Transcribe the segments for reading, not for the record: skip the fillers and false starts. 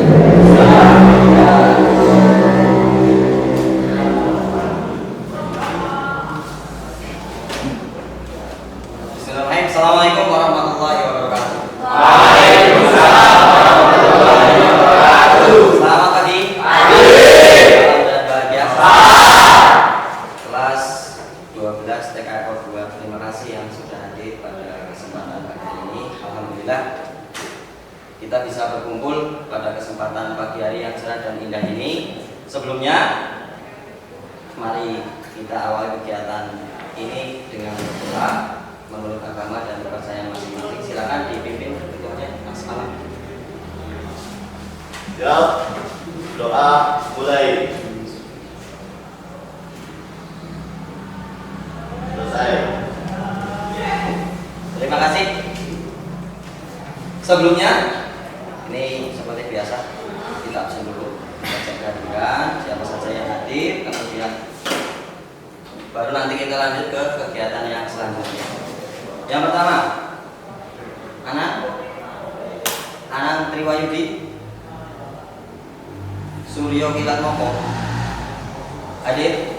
Bismillahirrahmanirrahim. Assalamualaikum warahmatullahi wabarakatuh. Waalaikumsalam warahmatullahi wabarakatuh. Selamat pagi. Pagi. Salam dan bahagia. Kelas 12 TKO 2. Terima kasih yang sudah hadir pada kesempatan pagi ini. Alhamdulillah kita bisa berkumpul pada kesempatan pagi hari yang cerah dan indah ini. Sebelumnya, mari kita awali kegiatan ini dengan berdoa menurut agama dan kepercayaan masing-masing. Silakan dipimpin berikutnya, Mas Malam. Ya, doa mulai. Selesai. Terima kasih. Sebelumnya, ini seperti biasa kita absen dulu, kita cek kehadiran siapa saja yang hadir, kemudian baru nanti kita lanjut ke kegiatan yang selanjutnya. Yang pertama, Anang Triwayudi Suryo Kilat Moko hadir?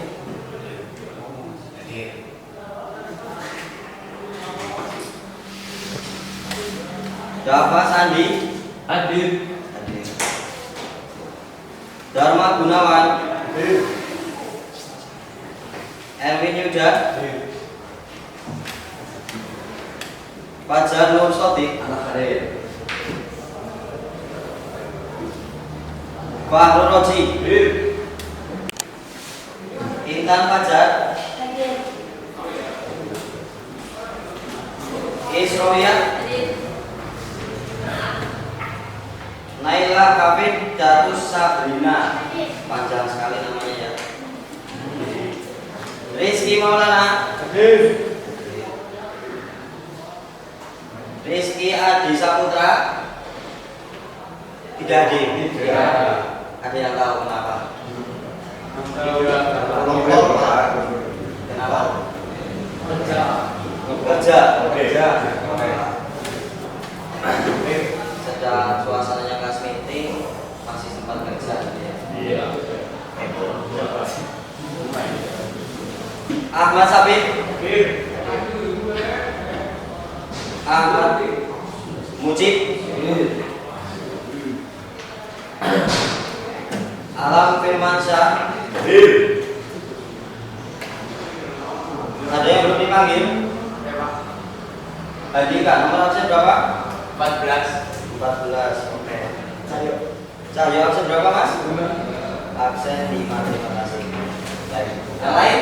Dava Sandi Hadir. hadir. Dharma Gunawan Hadir. Erwin Yuda Hadir. Fajar Nur Sodik Hadir. Fahru Roji Hadir. Intan Fajar Isroya Naila Kafid Datus Sabrina, panjang sekali namanya ya. Rizky Maulana Hadir. Rizky Adi Saputra tidak hadir. Ada yang tahu kenapa? Kenapa? Kerja. Sedang suasananya kelas meeting masih sempat kerja gitu ya. Iya. Ahmad Sabit, Hadir. Ahmad Mujib, Alam Firmansyah. Hadir. Ada yang belum dipanggil? Andika, nomor absen berapa? 14. 14. Oke. Cahyo absen berapa, Mas? Absen 5. Terima kasih. Baik. Yang lain?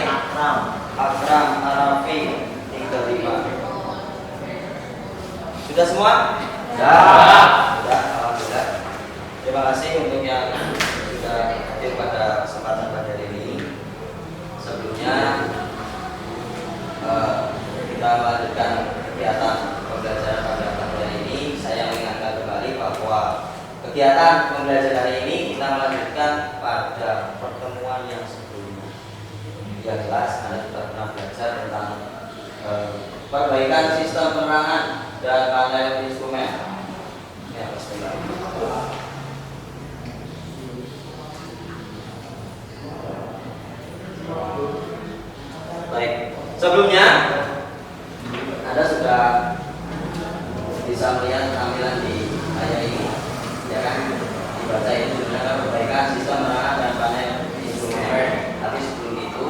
Akram Arafi 35. Sudah semua? Sudah. Alhamdulillah. Terima kasih untuk yang sudah hadir pada kesempatan pada hari ini. Sebelumnya kita melanjutkan kegiatan pembelajaran pada pagi hari ini. Saya mengingatkan kembali bahwa kegiatan pembelajaran hari ini kita melanjutkan pada pertemuan yang sebelumnya. Yang jelas Anda sudah pernah belajar tentang perbaikan sistem penerangan dan panel instrumen. Ya, bismillah. Baik, sebelumnya Anda sudah bisa melihat tampilan di layar ini, ya kan? Dibaca ini sebenarnya perbaikan sistem penerangan dan panel instrumen. Tapi sebelum itu,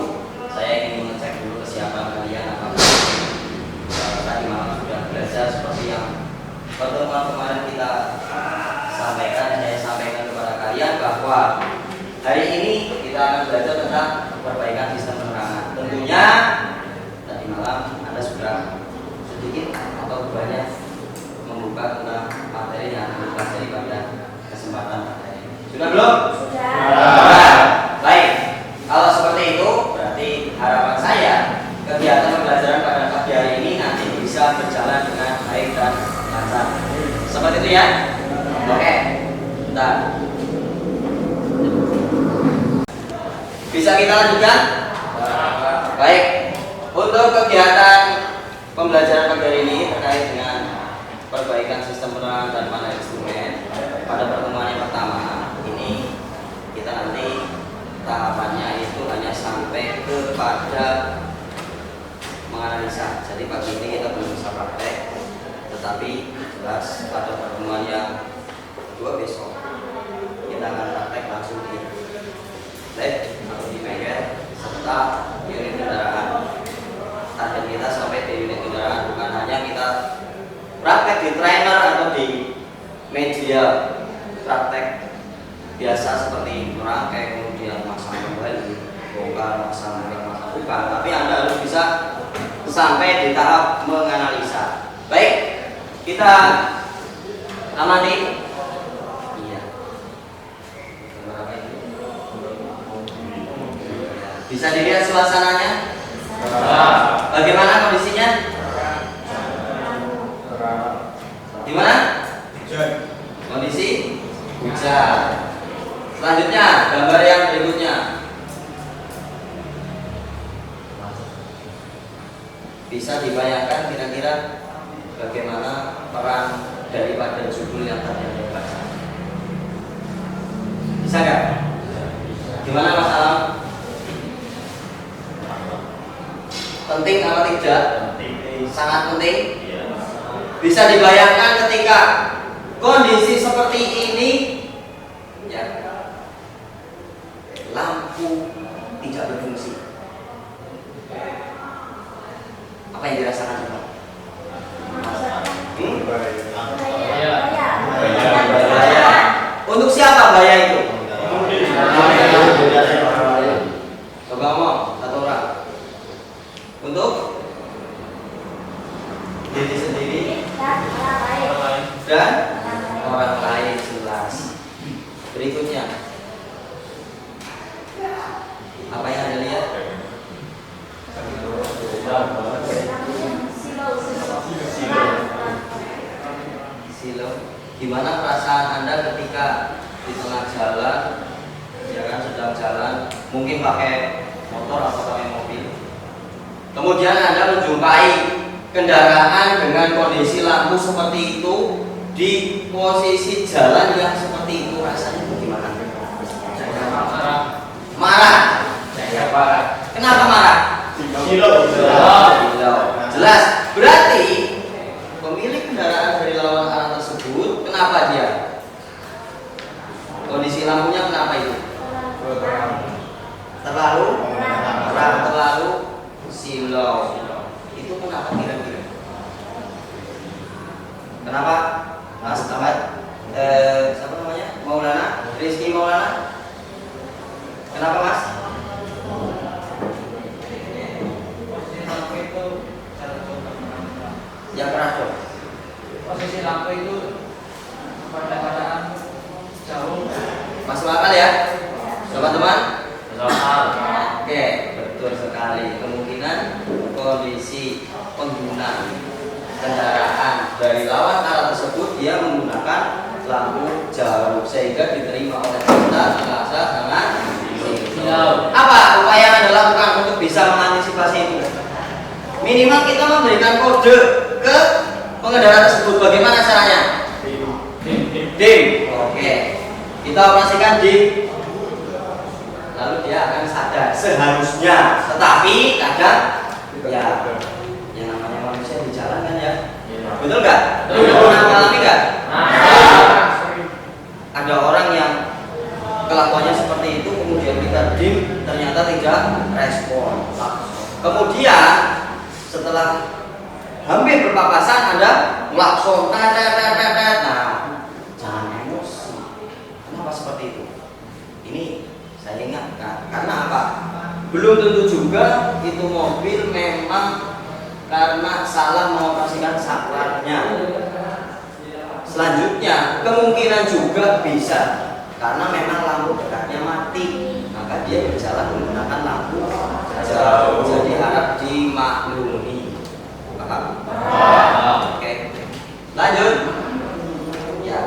saya ingin mengecek dulu kesiapan kalian apakah tadi malam sudah belajar seperti yang pertemuan kemarin kita sampaikan. Saya sampaikan kepada kalian bahwa hari ini kita akan belajar tentang perbaikan sistem penerangan. Tentunya tadi malam Anda sudah sedikit atau banyak membuka tentang materi yang akan dipelajari pada kesempatan hari ini. Sudah belum? Sudah. Baik. Kalau seperti itu, berarti harapan saya kegiatan pembelajaran pada pagi hari ini nanti bisa berjalan dengan baik dan lancar. Seperti itu ya? Oke. Bentar. Bisa kita lanjutkan? Baik. Untuk kegiatan pembelajaran pagi hari ini terkait dengan perbaikan sistem penerangan dan panel instrumen pada pertemuan yang pertama, pada menganalisa. Jadi pagi ini kita belum bisa praktek, tetapi jelas pada pertemuan yang kedua besok kita akan praktek langsung di lab atau di bengkel serta unit kendaraan. Target kita sampai di unit kendaraan, bukan hanya kita praktek di trainer atau di media praktek biasa seperti merangkai, kemudian masang kembali, bongkar, masang bukan, tapi Anda harus bisa sampai di tahap menganalisa. Baik, kita amati. Iya. Bisa dilihat suasananya? Bagaimana kondisinya? Gimana? Kondisi hujan. Selanjutnya, gambar yang berikutnya. Bisa dibayangkan kira-kira bagaimana peran daripada judul yang tadi Anda baca? Bisa nggak? Gimana Mas Alam? Penting atau tidak? Sangat penting. Bisa dibayangkan ketika kondisi seperti ini, ya, lampu tidak berfungsi. Apa yang dirasakan Pak? Bahaya. Untuk siapa bahaya itu? Coba ngomong satu orang. Untuk diri sendiri dan orang lain jelas. Berikutnya, apa yang Anda lihat? Silo. Gimana perasaan Anda ketika di tengah jalan, ya kan, sedang jalan, mungkin pakai motor atau pakai mobil, kemudian Anda menjumpai kendaraan dengan kondisi lampu seperti itu di posisi jalan yang seperti itu, rasanya bagaimana? Marah. Kenapa marah? Silau. Jelas. Berarti pemilik kendaraan dari lawan arah tersebut, kenapa dia? Kondisi lampunya kenapa itu? Terlalu silau. Itu kenapa kira-kira? Kenapa? Mas Ahmad, siapa namanya? Maulana, Rizky Maulana. Kenapa Mas? Yang keras dong. Posisi lampu itu pada keadaan jauh. Masuk akal ya, teman-teman? Oke, betul sekali. Kemungkinan kondisi pengguna kendaraan dari lawan arah tersebut dia menggunakan lampu jauh sehingga diterima oleh kita terasa sangat silau. Apa upaya yang Anda lakukan untuk bisa mengantisipasi itu? Minimal kita memberikan kode ke pengendara tersebut. Bagaimana caranya? Dim. Oke. Kita operasikan dim. Lalu dia akan sadar seharusnya. Tetapi kadang ya yang namanya manusia di jalan kan ya. Betul nggak? Pernah mengalami nggak? Ada orang yang kelakuannya seperti itu, kemudian kita dim, ternyata tidak respon. Kemudian setelah hampir berpapasan Anda melakson, nah jangan emosi. Kenapa seperti itu? Ini saya ingatkan karena apa? Belum tentu juga itu mobil memang karena salah mengoperasikan saklarnya. Selanjutnya kemungkinan juga bisa karena memang lampu dekatnya mati, maka dia berjalan menggunakan lampu jauh. Jadi harap dimaklumi. Paham? Oke. Lanjut. Ya.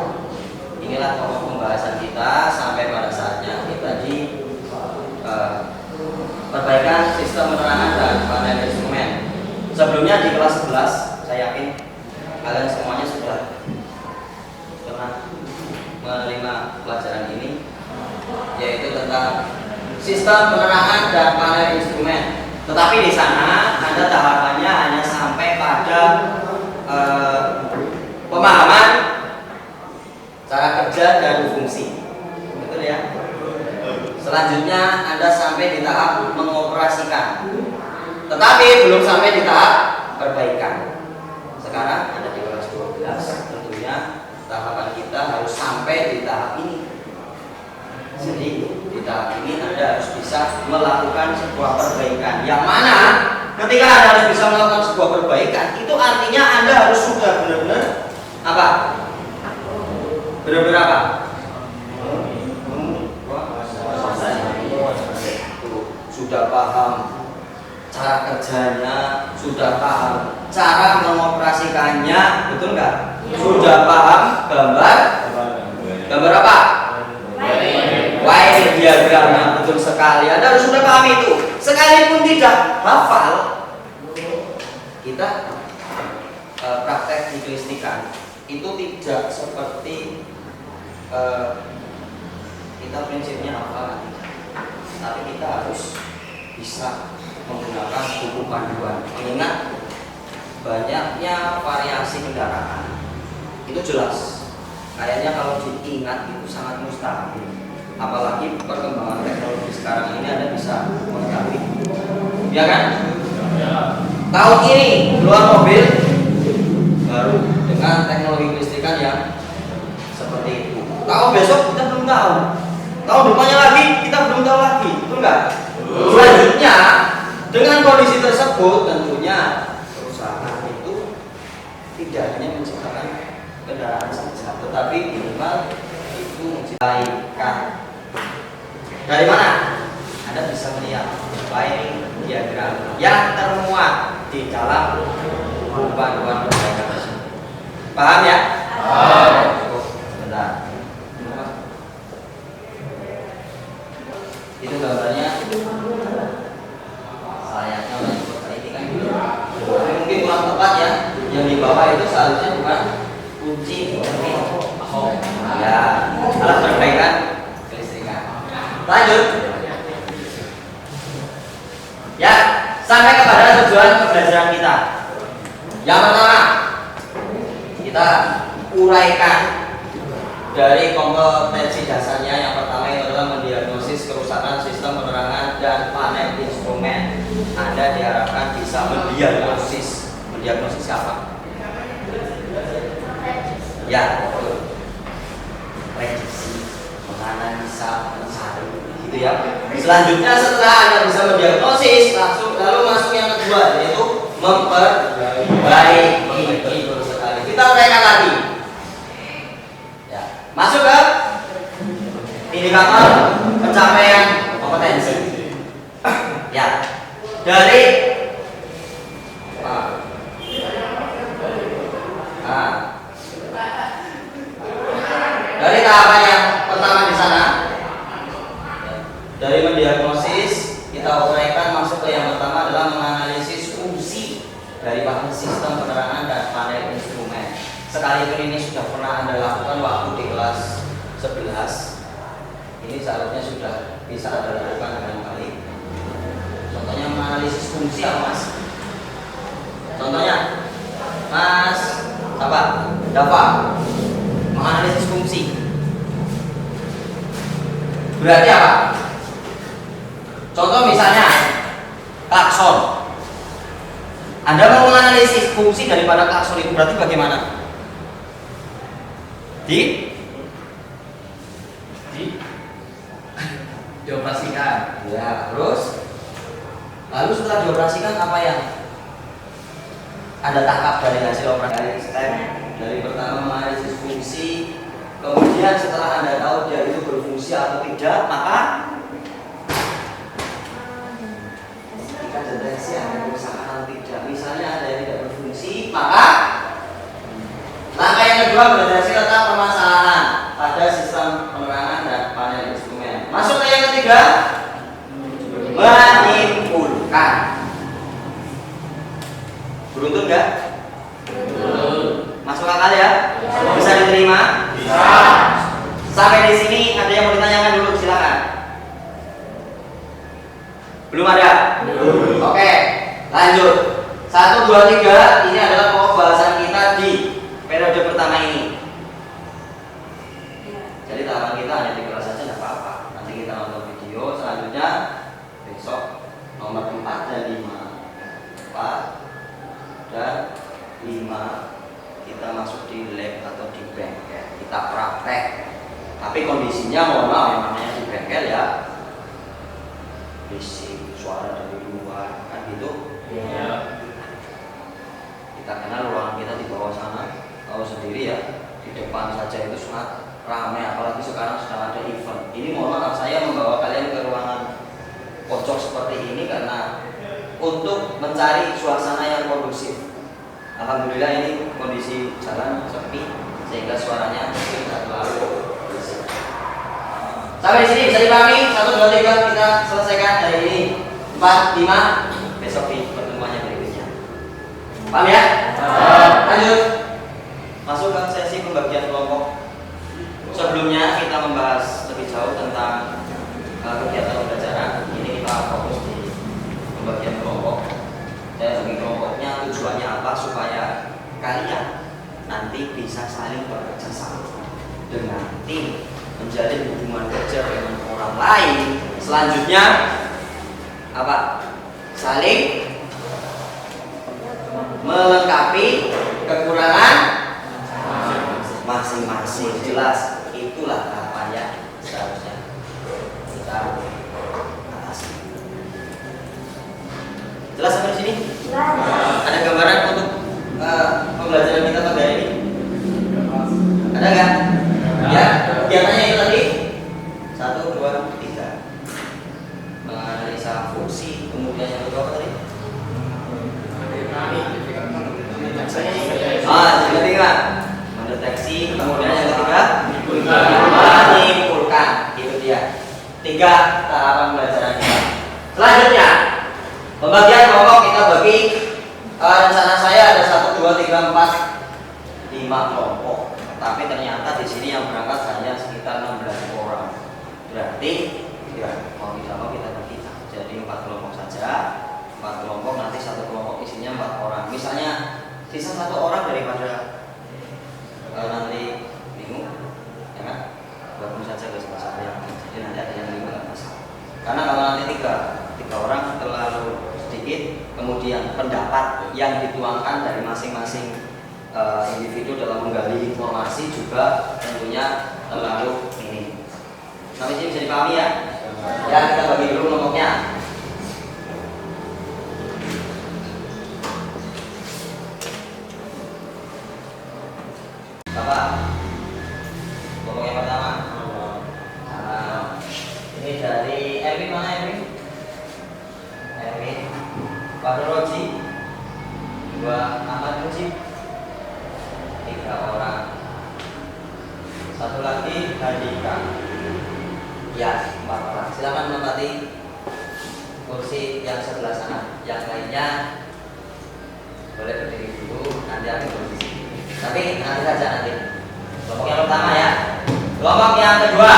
Inilah pokok pembahasan kita sampai pada saatnya kita di perbaikan sistem penerangan dan panel instrumen. Sebelumnya di kelas 11 saya yakin kalian semuanya sudah pernah menerima pelajaran ini, yaitu tentang sistem penerangan dan panel instrumen. Tetapi di sana Anda tahapannya hanya sampai pada pemahaman cara kerja dan fungsi. Betul ya? Selanjutnya Anda sampai di tahap mengoperasikan. Tetapi belum sampai di tahap perbaikan. Sekarang ada di kelas 12, tentunya tahapan kita harus sampai di tahap ini. Jadi di tahap ini Anda harus bisa melakukan sebuah perbaikan. Yang mana ketika Anda harus bisa melakukan sebuah perbaikan, itu artinya Anda harus sudah benar-benar apa? Benar-benar apa? Sudah paham cara kerjanya, sudah paham cara mengoperasikannya, betul nggak? Sudah paham gambar apa? Wire diagramnya, betul sekali. Anda harus sudah paham itu. Sekalipun tidak hafal, kita praktek di kelistrikan itu tidak seperti kita prinsipnya hafal, tapi kita harus bisa menggunakan buku panduan. Mengingat banyaknya variasi kendaraan, itu jelas. Kayaknya kalau diingat itu sangat mustahil. Apalagi perkembangan teknologi sekarang ini Anda bisa mengetahui. Ya kan? Tahun ini keluar mobil baru dengan teknologi kelistrikan yang seperti itu. Tahun besok kita belum tahu. Tahun depannya lagi kita belum tahu lagi. Betul nggak? Selanjutnya dengan kondisi tersebut tentunya perusahaan itu tidak hanya menciptakan kendaraan saja, tetapi minimal itu menciptakan. Dari mana? Anda bisa melihat wiring diagram yang termuat di dalam buku panduan perbaikan tersebut. Paham ya? Paham. Bentar. Itu gambarnya layaknya oleh perhatikan dulu. Mungkin kurang tepat ya. Yang di bawah itu seharusnya bukan kunci, tapi ya alat perbaikan kelistrikan. Lanjut. Ya, sampai kepada tujuan pembelajaran kita. Yang pertama, kita uraikan dari kompetensi dasarnya. Yang pertama itu adalah mendiagnosis kerusakan sistem penerangan dan panel instrumen. Anda diharapkan bisa mendiagnosis. Mendiagnosis apa? Ya, betul. Prediksi, menganalisa, mencari, gitu ya. Selanjutnya setelah Anda bisa mendiagnosis, lalu masuk yang kedua, yaitu memperbaiki. Betul sekali. Kita uraikan lagi. Ya, masuk ke indikator pencapaian kompetensi. Ya, dari dari tahapan yang pertama di sana, dari mendiagnosis kita uraikan masuk ke yang pertama adalah menganalisis fungsi dari bahan sistem penerangan dan panel instrumen. Sekalipun ini sudah pernah Anda lakukan waktu di kelas 11, ini seharusnya sudah bisa Anda lakukan dengan baik. Contohnya menganalisis fungsi apa Mas? Contohnya Mas apa? Dapat menganalisis fungsi. Berarti apa? Contoh misalnya klakson. Anda mau menganalisis fungsi daripada klakson itu berarti bagaimana? Dioperasikan. Ya, terus lalu setelah dioperasikan apa yang Anda tangkap dari hasil operasi? Dari step dari pertama menganalisis fungsi, kemudian setelah Anda tahu dia itu berfungsi atau tidak, maka ketika deteksi ada kerusakan atau tidak, misalnya ada yang tidak berfungsi, maka langkah yang kedua berdeteksi letak permasalahan pada sistem penerangan dan panel instrumen. Masuk ke yang ketiga, menyimpulkan. Beruntun nggak? Masuk akal ya? Bisa diterima? Bisa. Sampai di sini ada yang mau ditanyakan dulu, silakan. Belum ada? Belum. Oke. Lanjut. 1, 2, 3 ini adalah pokok bahasan kita di periode pertama ini. Jadi tahapan kita hanya 3 kelas saja, tidak apa-apa. Nanti kita nonton video selanjutnya besok nomor 4 dan 5. 4 dan 5 kita masuk di lab atau di bengkel. Kita praktek. Tapi kondisinya mohon maaf yang namanya di bengkel ya. Bising, suara dari luar, kan gitu. Ya. Kita kenal ruangan kita di bawah sana, tahu sendiri ya. Di depan saja itu sangat ramai, apalagi sekarang sedang ada event. Ini mohon maaf saya membawa kalian ke ruangan pojok seperti ini karena untuk mencari suasana yang kondusif. Alhamdulillah ini kondisi jalan sepi sehingga suaranya tidak terlalu berisik. Sampai di sini bisa dipahami? 1, 2, 3 kita selesaikan hari ini. 4, 5 besok di pertemuannya berikutnya. Paham ya? Lanjut. Masuk ke sesi pembagian kelompok. Sebelumnya kita membahas lebih jauh tentang kegiatan pembelajaran. Ini kita fokus di pembagian kelompok. Saya bagi kelompoknya tujuannya apa supaya kalian nanti bisa saling bekerja sama dengan tim, menjalin hubungan kerja dengan orang lain. Selanjutnya apa? Saling melengkapi kekurangan masing-masing. Jelas, itulah apa ya seharusnya kita atasi. Jelas sampai sini? Ada gambaran untuk pembelajaran kita pada hari ini? Ada nggak? Ya, biasanya itu tadi 1, 2, 3 menganalisa fungsi, kemudian yang kedua apa tadi? Ketiga mendeteksi, kemudian yang ketiga menyimpulkan. Itu dia 3 tahapan pembelajaran kita. Selanjutnya pembagian kelompok kita bagi rencana saya ada 1, 2, 3, 4, 5 kelompok. Tapi ternyata di sini yang berangkat hanya sekitar 16 orang. Berarti ya mau tidak mau kita bagi jadi 4 kelompok saja. 4 kelompok, nanti 1 kelompok isinya 4 orang. Misalnya sisa 1 orang daripada nanti bingung, ya kan? Gabung saja ke salah yang. Jadi nanti ada yang bingung nggak masalah. Karena kalau nanti 3 orang terlalu sedikit, kemudian pendapat yang dituangkan dari masing-masing individu dalam menggali informasi juga tentunya terlalu minim. Sampai sini bisa dipahami ya? Ya, kita bagi dulu kelompoknya. Bapak, kelompok yang pertama. Ini dari Erwin, mana Erwin? Erwin, Pak Roji, 2 Ahmad Mujib, 3 orang. 1 lagi Hadika. Ya, 4 orang. Silakan menempati kursi yang sebelah sana. Yang lainnya boleh berdiri dulu. Nanti akan berdiri. Tapi nanti saja nanti. Kelompok yang pertama ya. Kelompok yang kedua.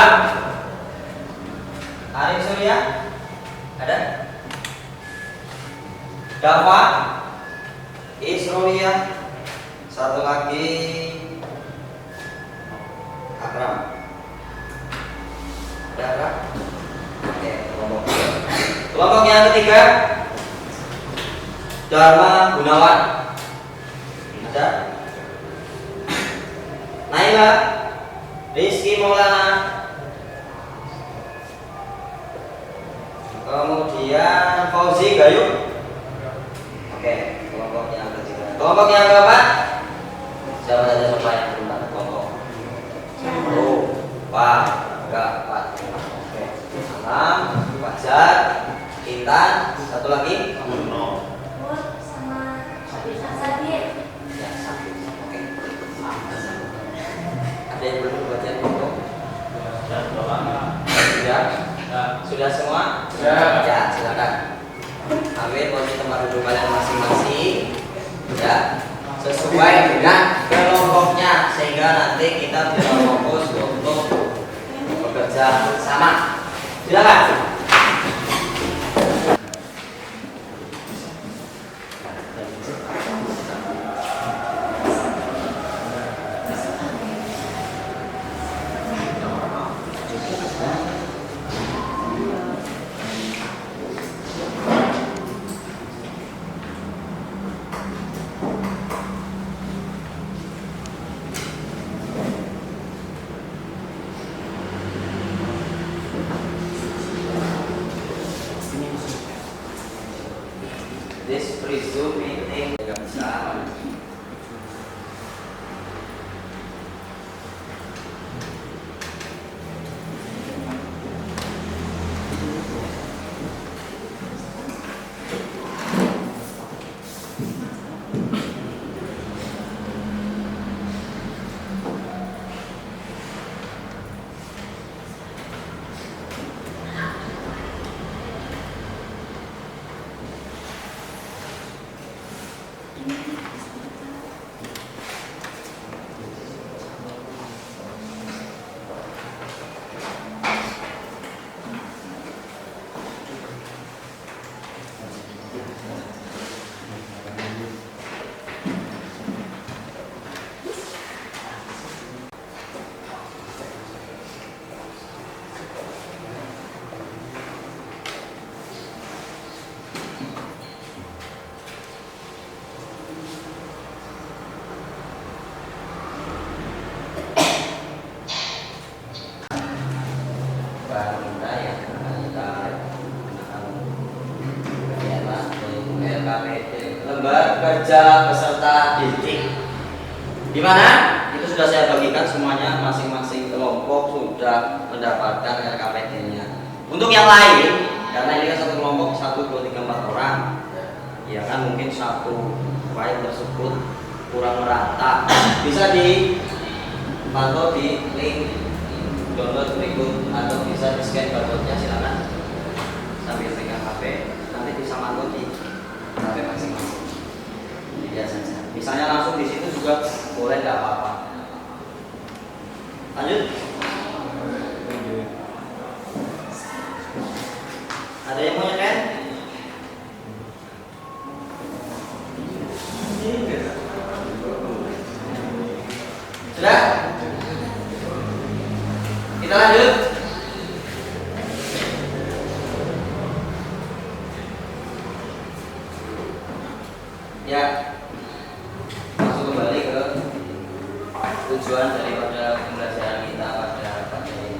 Arif Surya ada? Dafa, Isrolia, 1 lagi Akram. Ada Akram? Oke, kelompok yang ketiga Dharma Gunawan. Ada? Naila, Rizky Maulana, kemudian Fauzi Gayung. Oke, kelompok yang ketiga. Kelompok yang keempat, siapa saja coba yang belum ada kelompok? Pak, enggak, Pak. Oke, Salam, Fajar, Intan, 1 lagi. Ya, Sabit. Oke. Ada yang belum bagian kelompok? Sudah semua? Ya, silakan. Ambil posisi tempat duduk kalian masing-masing. Ya, sesuai dengan kelompoknya sehingga nanti kita bisa fokus untuk bekerja sama. Silakan. Zoom meeting nggak bisa. Lembar kerja peserta didik, di mana itu sudah saya bagikan semuanya, masing-masing kelompok sudah mendapatkan RKPD-nya. Untuk yang lain, karena ini kan satu kelompok 1, 2, 3, 4 orang, ya kan mungkin satu file tersebut kurang merata, bisa dipantau di link download berikut atau bisa di scan barcode-nya, silakan sambil pegang HP, nanti bisa mantau di HP masing-masing. Lihat saja. Misalnya langsung di situ juga boleh, nggak apa-apa. Lanjut. Ada yang mau nyekan? Sudah? Kita lanjut. Ya, masuk kembali ke tujuan daripada pembelajaran kita pada ini.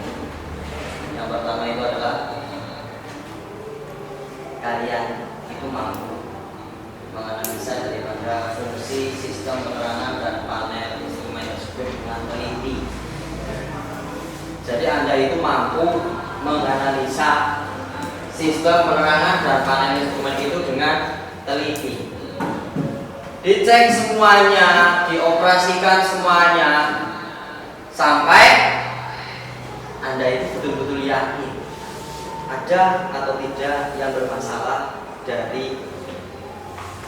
Yang pertama itu adalah kalian itu mampu menganalisa daripada fungsi sistem penerangan dan panel instrumen tersebut dengan teliti. Jadi Anda itu mampu menganalisa sistem penerangan dan panel instrumen itu dengan teliti. Dicek semuanya, dioperasikan semuanya, sampai Anda itu betul-betul yakin ada atau tidak yang bermasalah dari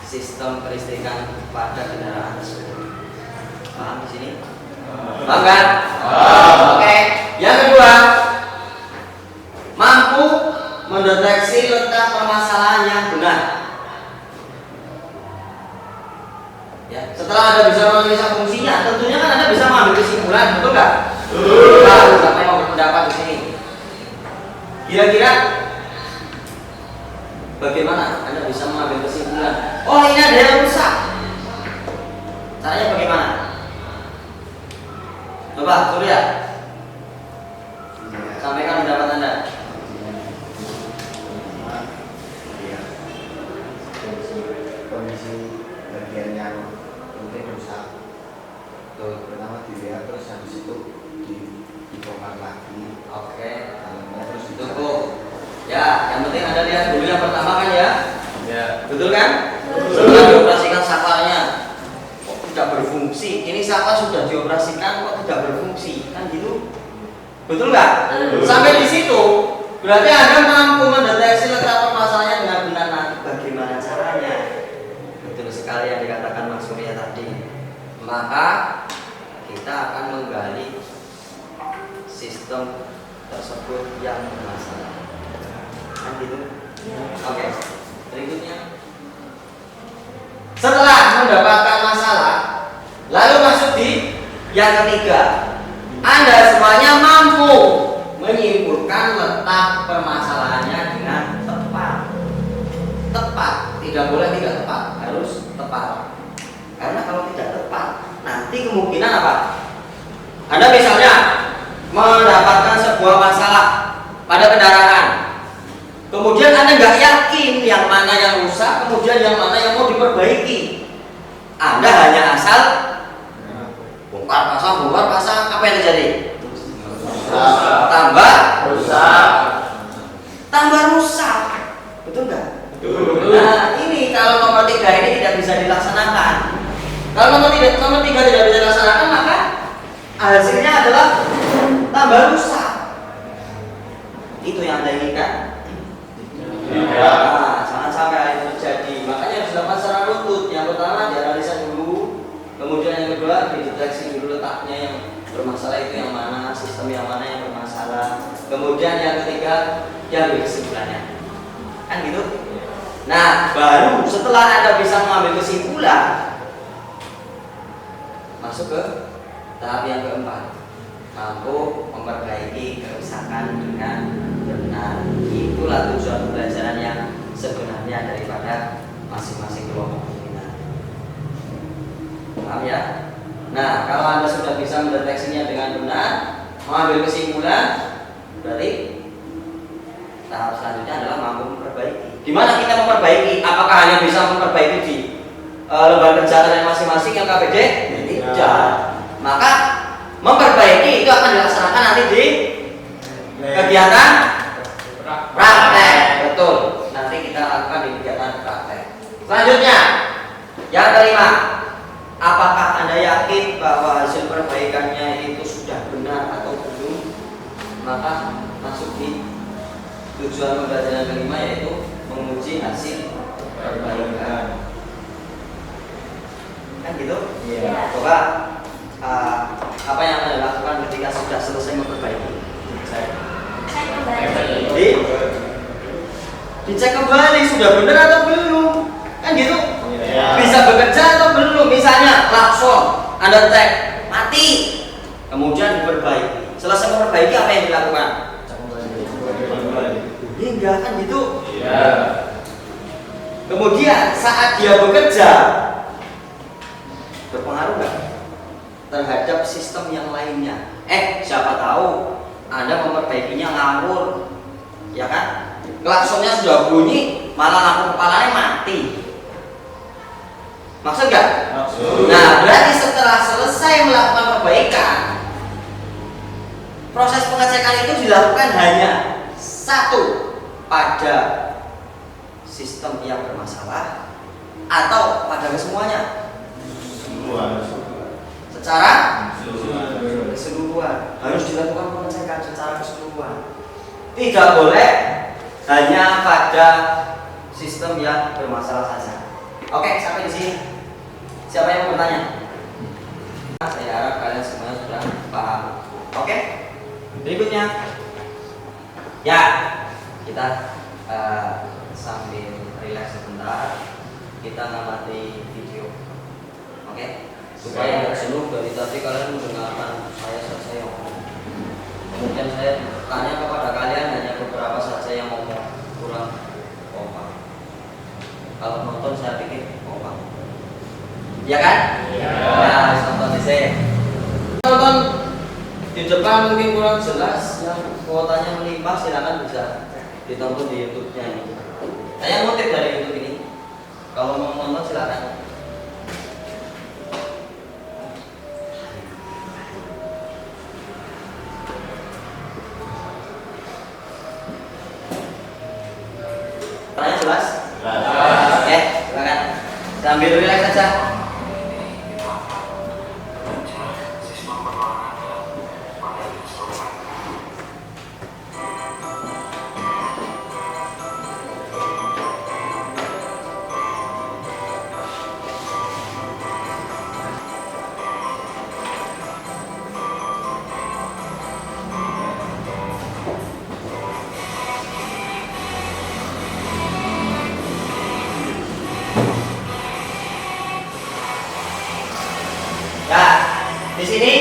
sistem kelistrikan pada kendaraan tersebut. Paham di sini? Paham kan? Oke. Yang kedua, mampu mendeteksi letak permasalahan yang benar. Ya, setelah Anda bisa menganalisa fungsinya, tentunya kan Anda bisa mengambil kesimpulan, betul nggak? Baru sampai mau berpendapat di sini. Kira-kira bagaimana Anda bisa mengambil kesimpulan? Oh, ini ada yang rusak. Caranya bagaimana? Coba, Surya, sampaikan pendapat Anda. Kondisi bagian yang mungkin rusak, pertama dilihat, terus habis itu dibongkar lagi. Oke, Dalamnya terus cukup. Ya, yang penting Anda lihat dulu yang pertama kan ya. Ya. Betul kan? Setelah dioperasikan saklarnya kok tidak berfungsi. Ini saklar sudah dioperasikan kok tidak berfungsi, kan gitu? Betul nggak? Sampai di situ berarti Anda mampu mendeteksi letak permasalahannya dengan benar. Nanti bagaimana caranya? Betul sekali yang dikatakan Mas Surya tadi. Maka kita akan menggali sistem tersebut yang bermasalah. Kan gitu? Oke. Berikutnya, setelah mendapatkan masalah, lalu masuk di yang ketiga. Anda semuanya mampu menyimpulkan letak permasalahannya dengan tepat. Tepat, tidak boleh tidak tepat, harus tepat. Karena kalau tidak tepat, nanti kemungkinan apa? Anda misalnya mendapatkan sebuah masalah pada kendaraan, kemudian Anda nggak yakin yang mana yang rusak, kemudian yang mana yang mau diperbaiki. Anda hanya asal bongkar pasang, apa yang terjadi? Tambah rusak, betul nggak? Nah, ini kalau nomor 3 ini tidak bisa dilaksanakan. Kalau nomor 3 tidak bisa dilaksanakan, maka hasilnya adalah tambah rusak. Itu yang Anda inginkan? Nah, jangan sampai hal itu terjadi. Makanya harus dilakukan secara runtut. Yang pertama dianalisa dulu, kemudian yang kedua dideteksi dulu letaknya yang bermasalah itu yang mana, sistem yang mana yang bermasalah. Kemudian yang ketiga diambil kesimpulannya. Kan gitu? Nah, baru setelah Anda bisa mengambil kesimpulan, masuk ke tahap yang keempat, mampu memperbaiki kerusakan dengan benar. Itulah tujuan pembelajaran yang sebenarnya daripada masing-masing kelompok pimpinan. Paham ya? Nah, kalau Anda sudah bisa mendeteksinya dengan benar, mengambil kesimpulan, berarti tahap selanjutnya adalah mampu memperbaiki. Gimana kita memperbaiki? Apakah hanya bisa memperbaiki di lembaga kerja kalian masing-masing yang KPD? Tidak. Maka memperbaiki itu akan dilaksanakan nanti di kegiatan praktek. Betul. Nanti kita lakukan di kegiatan praktek. Selanjutnya, yang kelima, apakah Anda yakin bahwa hasil perbaikannya itu sudah benar atau belum? Maka masuk di tujuan pembelajaran kelima, yaitu menguji hasil perbaikan. Kan gitu? Iya. Coba apa yang Anda lakukan ketika sudah selesai memperbaiki? Dicek kembali sudah benar atau belum? Kan gitu? Iya. Bisa bekerja atau belum? Misalnya klakson, Anda cek mati, kemudian diperbaiki. Selesai memperbaiki, apa yang dilakukan? Enggak, kan gitu? Iya. Kemudian saat dia bekerja, berpengaruh nggak terhadap sistem yang lainnya? Siapa tahu Anda memperbaikinya ngawur, ya kan? Klaksonnya sudah bunyi, malah lampu kepalanya mati. Maksud nggak? Nah, berarti setelah selesai melakukan perbaikan, proses pengecekan itu dilakukan hanya satu, pada sistem yang bermasalah atau pada kesemuanya? Secara keseluruhan harus dilakukan pengecekan secara keseluruhan. Tidak boleh hanya pada sistem yang bermasalah saja. Oke, sampai di sini. Siapa yang mau bertanya? Saya harap kalian semuanya sudah paham. Oke, berikutnya. Ya, kita sambil relax sebentar, kita ngamati video. Oke? Supaya nggak jenuh dari tadi kalian mendengarkan saya saja yang ngomong. Kemudian saya tanya kepada kalian hanya beberapa saja yang ngomong, kurang kompak. Kalau nonton saya pikir kompak. Ya kan? Iya. Nah, nonton di sini. Nonton di depan mungkin kurang jelas, yang kuotanya melimpah silakan bisa ditonton di YouTube-nya ini. Saya ngutip dari YouTube ini. Kalau mau nonton silakan. Pertanyaan jelas? Oke, silakan. Sambil relax saja. Di sini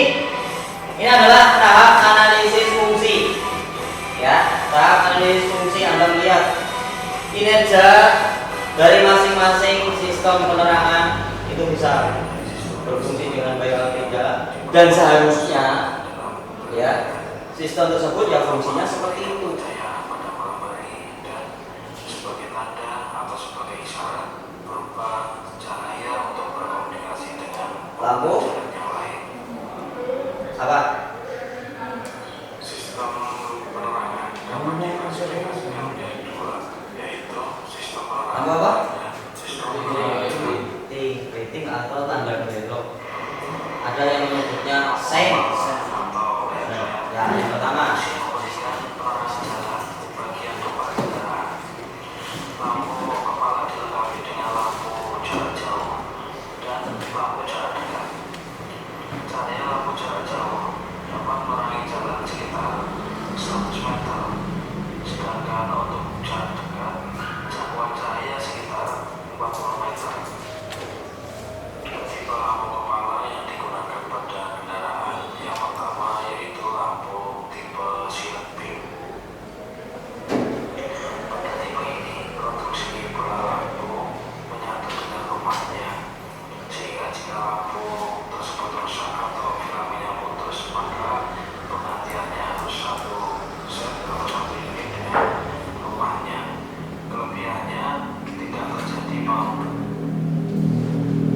ini adalah tahap analisis fungsi. Ya, tahap analisis fungsi Anda melihat kinerja dari masing-masing sistem penerangan itu bisa berfungsi dengan baik atau tidak, dan seharusnya ya sistem tersebut ya fungsinya seperti itu. Sebagai tanda atau sebagai isyarat Lampu apa? Rating atau tanda belok. Ada yang menyebutnya sign. Ya, yang pertama.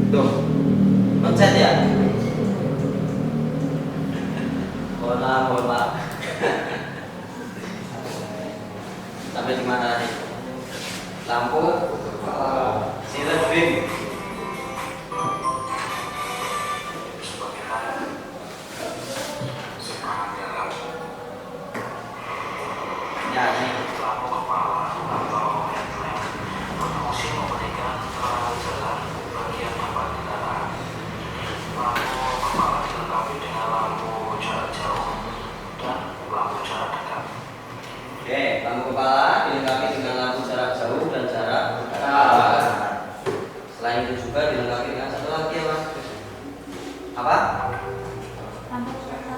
Tuh, pencet ya. Bola. Sampai di mana nih? Lampu silent beam. Ya, ini. Oke, lampu kepala dilengkapi dengan lampu jarak jauh dan jarak dekat. Selain itu juga dilengkapi dengan satu lagi ya mas. Apa? Lampu kereta.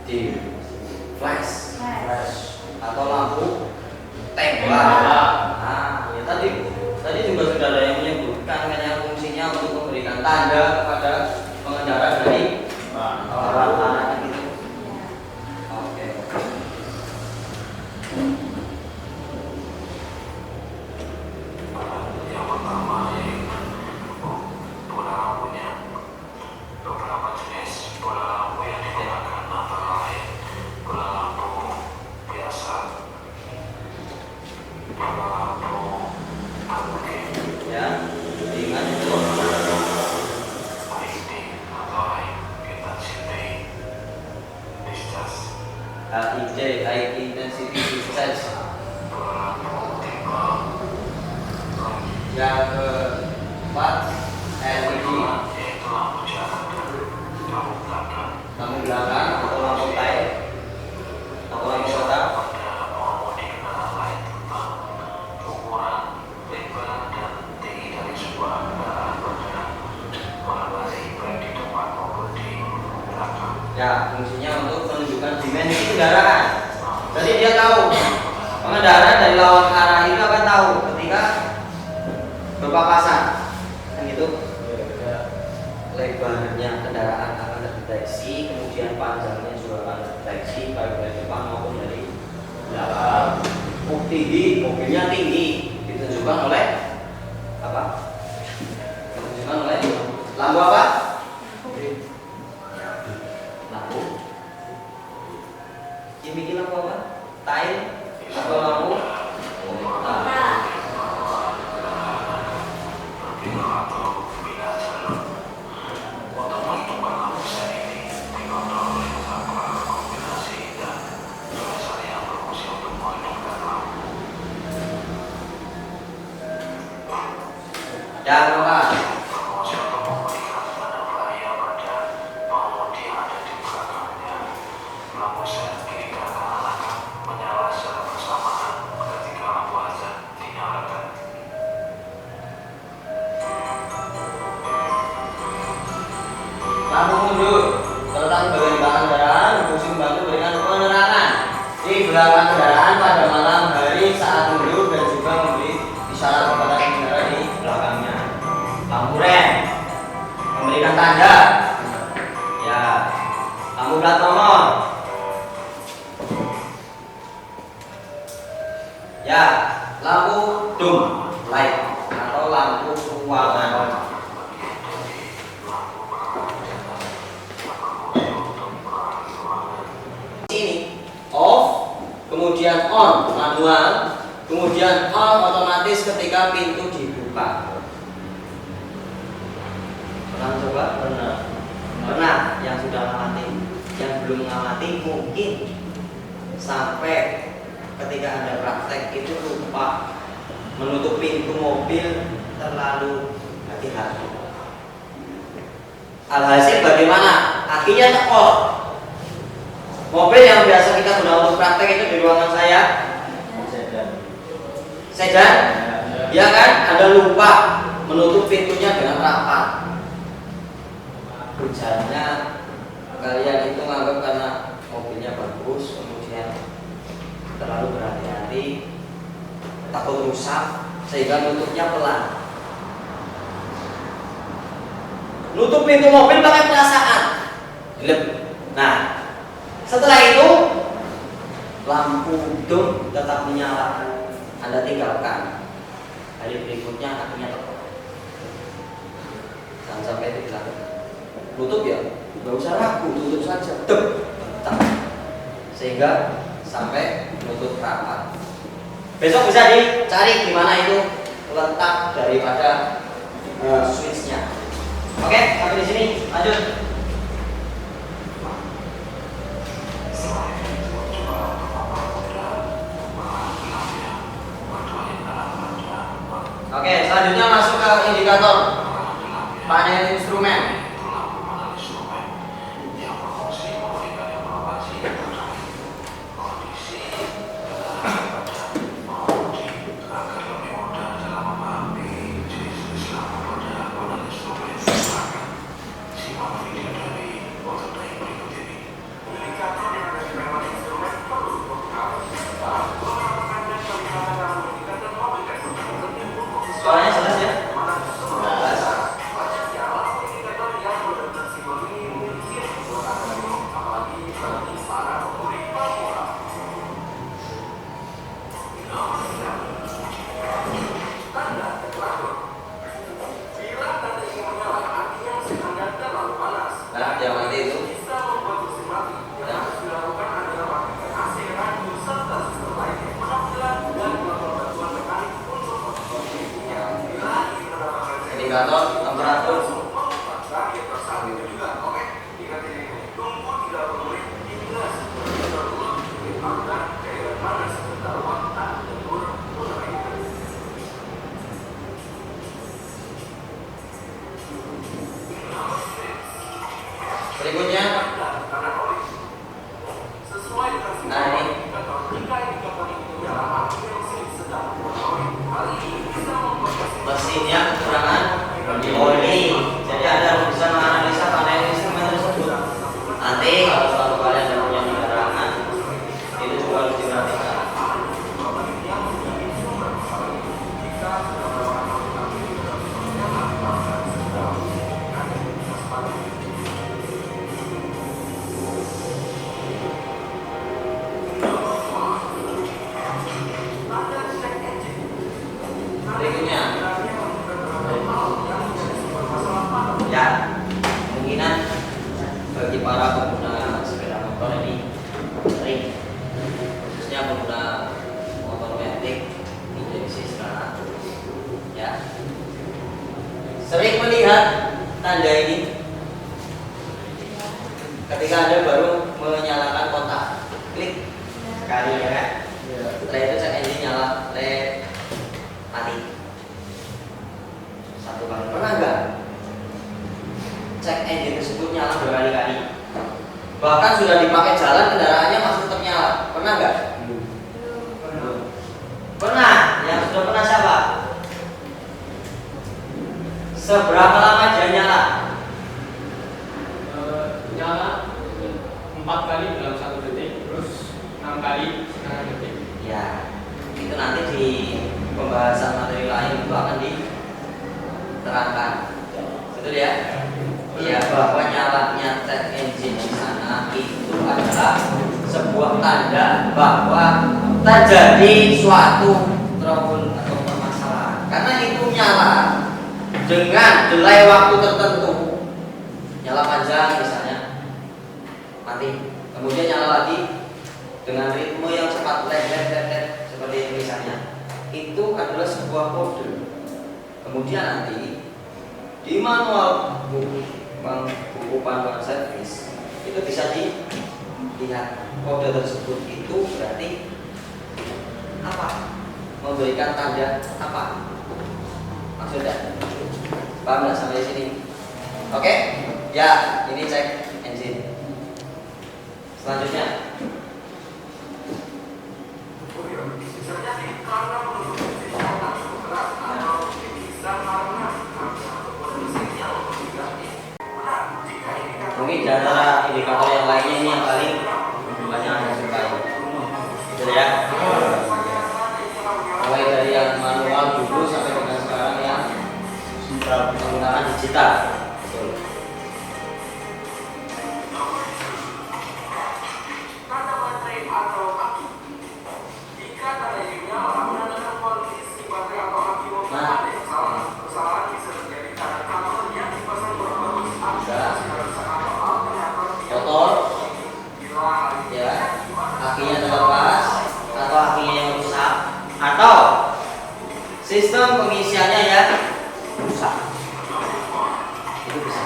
Dim. Flash. Flash. Atau lampu tembak. Nah, ya tadi juga sudah ada yang menyebutkan kan yang fungsinya untuk memberikan tanda kepada pengendara dari arah itu. Oke. Yang pertama bola lampunya. Beberapa jenis bola lampu yang digunakan antara lain bola lampu biasa, bola lampu halogen, Ya, ingat itu. LED atau high intensity discharge, High intensity discharge. bola lampu tipe Yang keempat LED. yaitu lampu jarak dan lampu belakang. Lampu belakang atau lampu tail atau lampu kotak. Pada pengemudi kendaraan lain tentang ukuran, lebar, dan tinggi dari sebuah kendaraan pada mengenai baik di depan maupun di belakang. Ya, fungsinya untuk menunjukkan dimensi kendaraan. Jadi dia tahu pengendara dari lawan arah itu akan tahu ketika berpapasan, kan gitu. Lebarnya kendaraan akan terdeteksi, kemudian panjangnya juga akan terdeteksi baik dari depan maupun dari belakang. Tinggi, mobilnya tinggi, ditunjukkan oleh apa? Ditunjukkan oleh lampu apa? Lampu. Ini bikin lampu apa? Tail atau lampu? Berbeda atau bila jalur. Untuk menentukan lampu set ini dikontrol oleh beberapa kombinasi dan sensor yang berfungsi untuk menghidupkan lampu. Yang keempat. Berfungsi untuk memberikan tanda bahaya pada pengemudi yang ada di belakangnya. Lampu set kiri kanan akan menyala secara bersamaan ketika lampu hazard dinyalakan. Lampu mundur terletak di bagian belakang kendaraan, berfungsi membantu memberikan penerangan di belakang kendaraan pada malam hari saat mundur dan juga memberi isyarat kepada pengendara di belakangnya. Lampu rem memberikan tanda. Ya, lampu plat nomor. Ya, lampu dum light atau lampu ruangan. Ini off, kemudian on manual, Kemudian on otomatis ketika pintu dibuka. Pernah coba? Pernah. Yang sudah ngamati, yang belum ngamati mungkin sampai ketika ada praktek itu lupa menutup pintu mobil, terlalu hati-hati. Alhasil bagaimana? Akhirnya tekor. Mobil yang biasa kita gunakan untuk praktek itu di ruangan saya, sedan, ya kan? Ada lupa menutup pintunya dengan rapat. Hujannya kalian itu menganggap karena mobilnya bagus, kemudian terlalu berhati-hati, takut rusak, sehingga nutupnya pelan. Nutup pintu mobil pakai perasaan. Nah, setelah itu lampu dom tetap menyala. Anda tinggalkan. Hari berikutnya akhirnya tekor. Jangan sampai itu dilakukan. Tutup ya, nggak usah ragu, tutup saja. Tetap. Sehingga sampai menutup rapat. Besok bisa dicari di mana itu letak daripada switchnya. Oke, sampai di sini. Lanjut. Oke, selanjutnya masuk ke indikator panel instrumen. Soalnya jelas ya? Jelas. Nah, yang mati itu. Indikator temperatur. Berikutnya, nah ini mesinnya kekurangan oli. Jadi Anda harus bisa menganalisa panel instrumen tersebut. Nanti kalau suatu kalian ada punya kendaraan, itu juga harus diperhatikan. Berikutnya, ya kemungkinan bagi para pengguna sepeda motor ini sering, khususnya pengguna motor metik injeksi sekarang, ya sering melihat tanda ini ketika Anda baru menyalakan kotak, klik sekali ya kan? Setelah itu cek engine nyala, led mati. Satu kali. Pernah nggak cek engine tersebut nyala berkali-kali? Bahkan sudah dipakai jalan kendaraannya masih tetap nyala. Pernah nggak? Pernah. Yang sudah pernah siapa? Seberapa lama dia nyala? Nyala 4 kali dalam 1 detik, terus 6 kali setengah detik. Ya, itu nanti di pembahasan materi lain itu akan diterangkan. Betul ya? Ya, bahwa nyalanya cek engine di sana itu adalah sebuah tanda bahwa terjadi suatu trouble atau permasalahan. Karena itu nyala dengan delay waktu tertentu, nyala panjang misalnya, mati. Kemudian nyala lagi dengan ritme yang cepat, led seperti ini misalnya, itu adalah sebuah kode. Kemudian nanti di manual buku panduan servis itu bisa dilihat kode tersebut itu berarti apa, memberikan tanda apa maksudnya. Paham nggak sampai sini? Oke, ya ini cek engine. Selanjutnya mungkin di antara indikator yang lainnya ini yang paling banyak Anda sukai, betul ya? Mulai dari yang manual dulu sampai dengan sekarang yang penggunaan digital. Betul. Kotor, ya, kakinya terlepas, atau kakinya yang rusak, atau sistem pengisiannya yang rusak, itu bisa.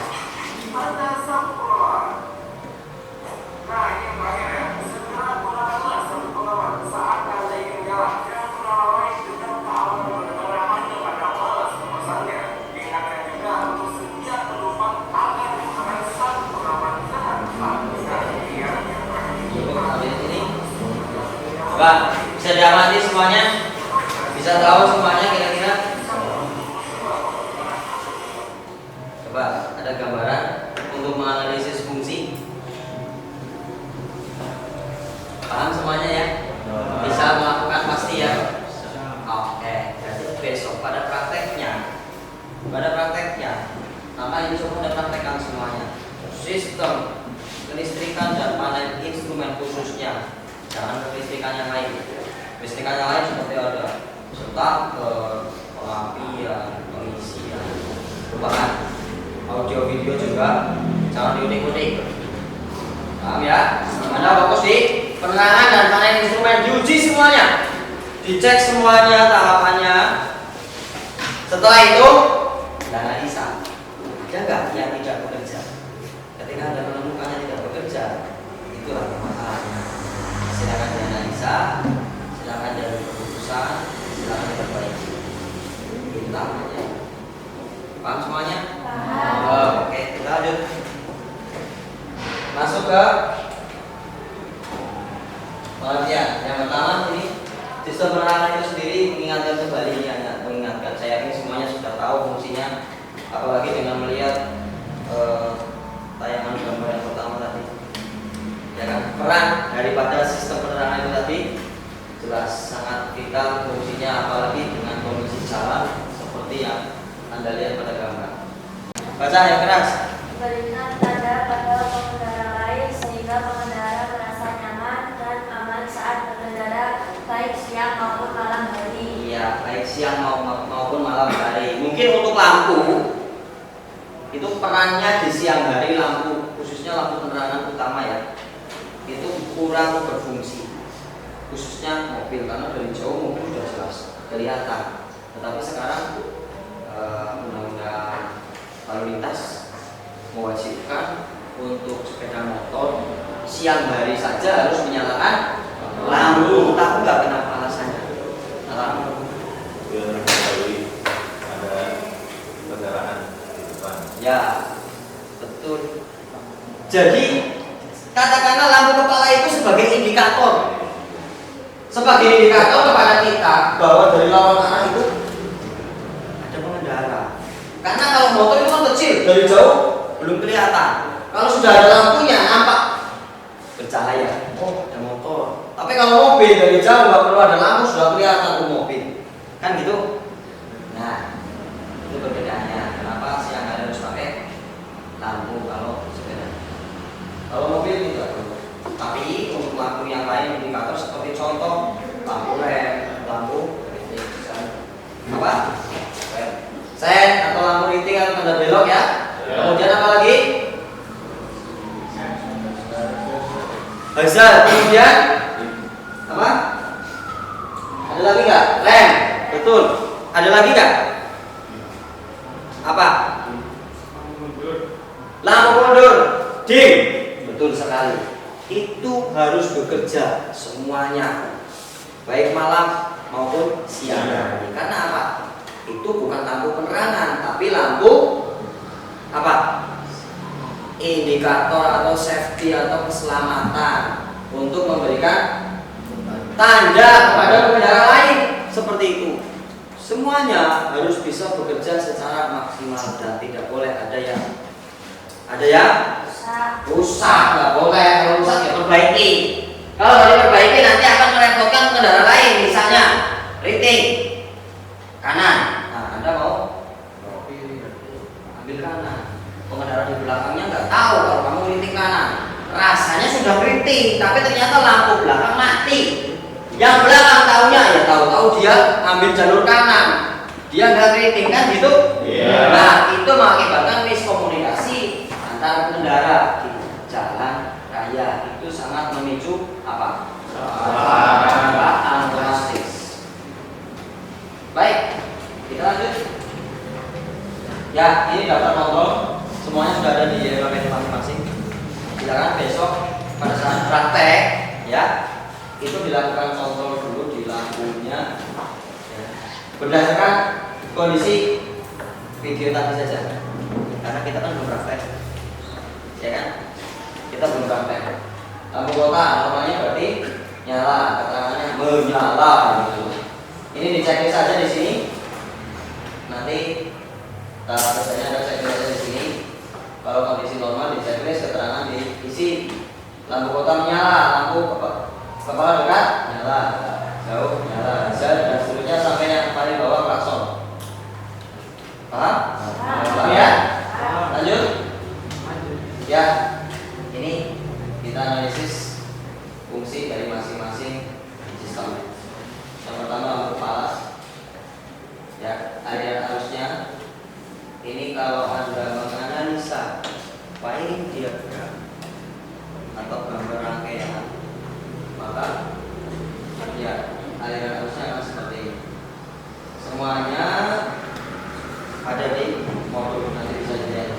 Coba bisa diamati semuanya, bisa tahu semuanya kira-kira. Coba ada gambaran untuk menganalisis fungsi. Paham semuanya ya? Bisa melakukan pasti ya? Oke, berarti besok pada prakteknya maka ini semua ada praktekkan semuanya. Sistem kelistrikan dan panel instrumen khususnya, jangan kelistrikan yang lain. Kelistrikan yang lain seperti ada starter, pelampian, pengisian. Lupakan. Audio video juga jangan diutik-utik. Paham ya? Anda fokus di penerangan dan panel instrumen, diuji semuanya, dicek semuanya tahapannya. Setelah itu analisa, ada nggak yang tidak bekerja? Ketika Anda menemukannya tidak bekerja, itulah masalahnya. Silakan dianalisa, silakan dari keputusan, silakan diperbaiki. Itu aja. Paham semuanya? Paham. Oke, kita lanjut. Masuk ke pengertian. Yang pertama ini sistem penerangan itu sendiri mengingatkan kembali mengingatkan. Saya yakin semuanya sudah tahu fungsinya, apalagi dengan melihat tayangan gambar yang pertama tadi. Ya kan, peran daripada sistem penerangan itu tadi jelas sangat vital fungsinya, apalagi dengan kondisi jalan seperti yang Anda lihat pada gambar. Baca yang keras. Berikan tanda pada pengendara lain sehingga pengendara merasa nyaman dan aman saat berkendara, baik siang maupun malam hari. Iya, baik siang maupun malam hari. Mungkin untuk lampu itu perannya di siang hari, lampu khususnya lampu penerangan utama ya, itu kurang berfungsi, khususnya mobil, karena dari jauh mobil sudah jelas kelihatan. Tetapi sekarang undang-undang lalu lintas mewajibkan untuk sepeda motor siang hari saja harus menyalakan lampu. Tahu nggak kenapa alasannya? Lampu biar mengetahui ada kendaraan di depan. ya, betul. Jadi katakanlah lampu kepala itu sebagai indikator kepada kita bahwa dari lawan arah itu ada pengendara. Karena kalau motor itu kan kecil, dari jauh belum kelihatan. Kalau sudah ada lampunya nampak bercahaya. Oh, ada motor. Tapi kalau mobil dari jauh nggak perlu ada lampu sudah kelihatan mobil. Kan gitu. Nah, itu perbedaannya. Kenapa siang hari harus pakai lampu kalau sepeda? Kalau mobil tidak perlu. Tapi untuk lampu yang lain indikator seperti contoh lampu rem, lampu apa? Sen atau lampu riting atau tanda belok ya. Kemudian apa lagi? Hazard. Kemudian apa? Ada lagi nggak? Rem. Betul. Ada lagi nggak? Apa? Lampu mundur. Dim. Betul sekali. Itu harus bekerja semuanya, baik malam maupun siang hari. Karena apa? Itu bukan lampu penerangan, tapi lampu apa? Indikator atau safety atau keselamatan untuk memberikan tanda kepada pengendara lain, seperti itu. Semuanya harus bisa bekerja secara maksimal dan tidak boleh ada yang rusak, nggak boleh. Kalau rusak ya perbaiki. Kalau nggak diperbaiki nanti akan merepotkan pengendara lain. Misalnya riting kanan, nah Anda mau ambil kanan, pengendara di belakangnya nggak tahu kalau kamu riting kanan. Rasanya sudah riting, tapi ternyata lampu belakang mati. Yang belakang tahunya ya tahu-tahu dia ambil jalur kanan, dia nggak riting kan gitu. Nah itu mengakibatkan miskomunikasi antar pengendara di jalan raya. Itu sangat memicu apa? Kecelakaan drastis. Baik, kita lanjut. Ya, ini daftar kontrol semuanya sudah ada di LKPD masing-masing. Silakan besok pada saat praktek ya itu dilakukan kontrol dulu di lampunya ya, berdasarkan kondisi video tadi saja, karena kita kan belum praktek ya kan, kita belum praktek. Lampu kota normalnya berarti nyala, keterangannya menyala gitu. Ini dicek saja di sini, nanti biasanya ada checklist saja di sini. Kalau kondisi normal di checklist keterangan diisi, lampu kota menyala, lampu kepala dekat nyala, jauh nyala, dan seterusnya sampai yang paling bawah klakson. Paham? Paham ya? Lanjut. Ya, ini kita analisis fungsi dari masing-masing sistem. Yang pertama lampu palas. Ya, aliran arusnya. Ini kalau Anda menganalisa wiring diagram atau gambar rangkaian, maka ya aliran arusnya akan seperti ini. Semuanya ada di modul, nanti bisa dilihat.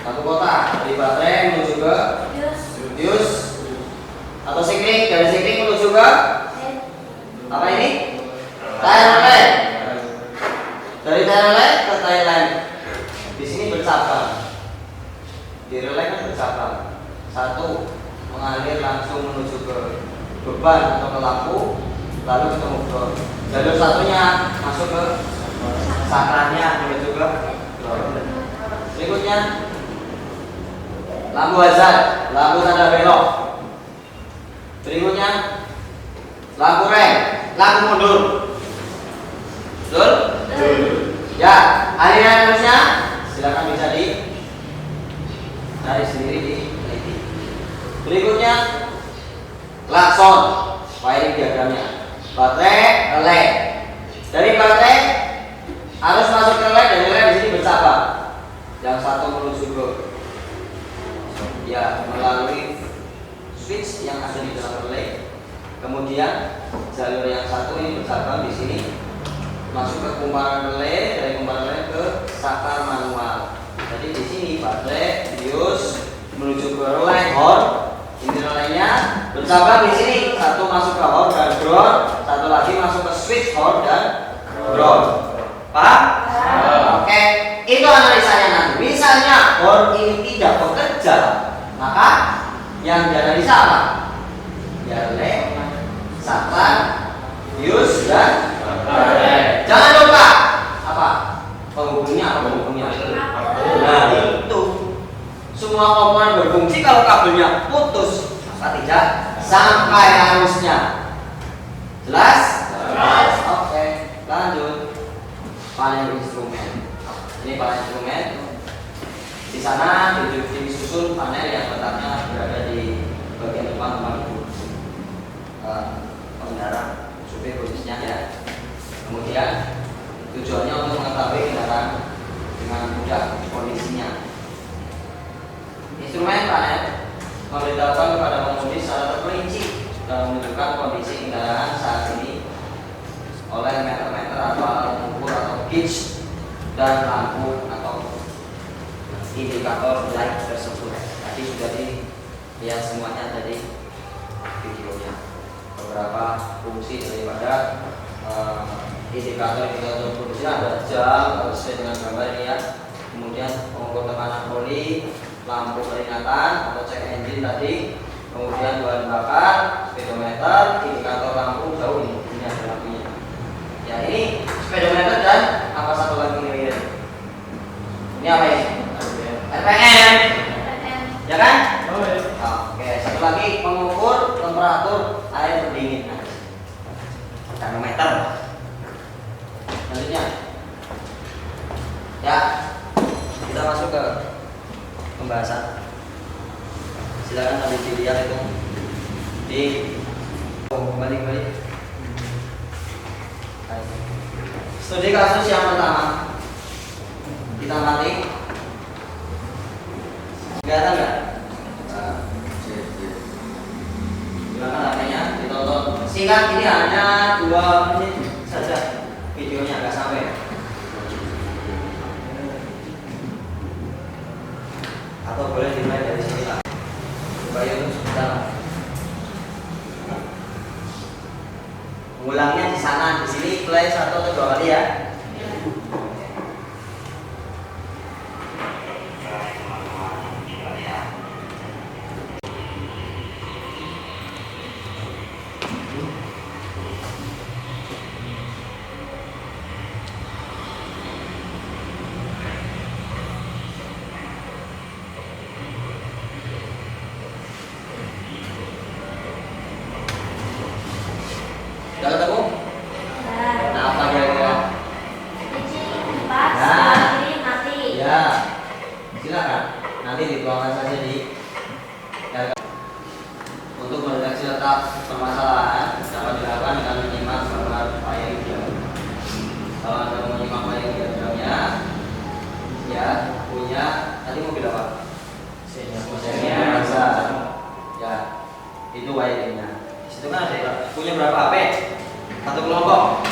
Lampu kota dari baterai menuju ke bius atau sikring, dari sikring menuju ke apa ini? Tire relay. Dari tire relay ke tire line. Di sini bercabang. Di relay kan bercabang. Satu mengalir langsung menuju ke beban atau ke lampu, lalu ketemu ke jalur satunya masuk ke sakrannya menuju ke berikutnya lampu hazard, lampu tanda belok. Berikutnya lampu rem, lampu mundur. Betul? Ya, aliran arusnya silakan bisa cari sendiri di teliti. Berikutnya klakson, wiring diagramnya. Baterai, relay. Dari baterai harus masuk ke relay, dan relay di sini bercabang. Yang satu menuju ke ya melalui switch yang ada di dalam relay. Kemudian jalur yang satu ini bercabang di sini masuk ke kumparan relay, dari kumparan relay ke saklar manual. Jadi di sini baterai, bius menuju ke relay horn. Ini relaynya bercabang di sini, satu masuk ke horn dan ground, satu lagi masuk ke switch horn dan ground. Paham? Oke, itu analisanya nanti. Misalnya horn ini tidak bekerja, maka yang dianalisa apa? Ya relay, saklar, bius dan baterai. Jangan lupa apa? Penghubungnya. Nah itu semua komponen berfungsi. Kalau kabelnya putus maka tidak sampai arusnya. Jelas? Oke, lanjut. Panel instrumen. Ini panel instrumen. Di sana disusun panel yang letaknya berada di bagian depan tempat duduk pengendara, supir khususnya ya. Kemudian tujuannya untuk mengetahui kendaraan dengan mudah kondisinya. Instrumen panel memberitahukan kepada pengemudi secara terperinci dan menunjukkan kondisi kendaraan saat ini dan lampu atau indikator light tersebut. Tadi sudah dilihat semuanya tadi videonya. Beberapa fungsi daripada indikator produksi ada jam sesuai dengan gambar ini ya. Kemudian pengukur tekanan oli, lampu peringatan atau cek engine tadi, kemudian bahan bakar, speedometer, indikator lampu jauh ini ada lampunya. Ya ini speedometer dan apa satu lagi ini? Ini apa ini? RPM, ya kan? Oke, satu lagi pengukur temperatur air pendingin, termometer. Selanjutnya, ya kita masuk ke pembahasan. Silakan habis dilihat itu di kembali. Studi kasus yang pertama kita mati. Kelihatan nggak? Silakan HP-nya ditonton. Singkat, ini hanya 2 menit saja videonya, nggak sampai. Atau boleh dimulai dari sini lah. Supaya itu sebentar. Ulangnya di sana, di sini play 1 atau 2 kali ya. Sudah ketemu? Nah, apa kira-kira? Mati. Ya, silakan. Nanti dituangkan saja di untuk mendeteksi letak permasalahan dapat dilakukan dengan menyimak gambar payung diagram. Kalau Anda mau menyimak payung diagramnya, ya punya tadi mobil apa? Mesinnya bisa. Ya, itu wiringnya. Di situ kan ada punya berapa HP? Satu kelompok.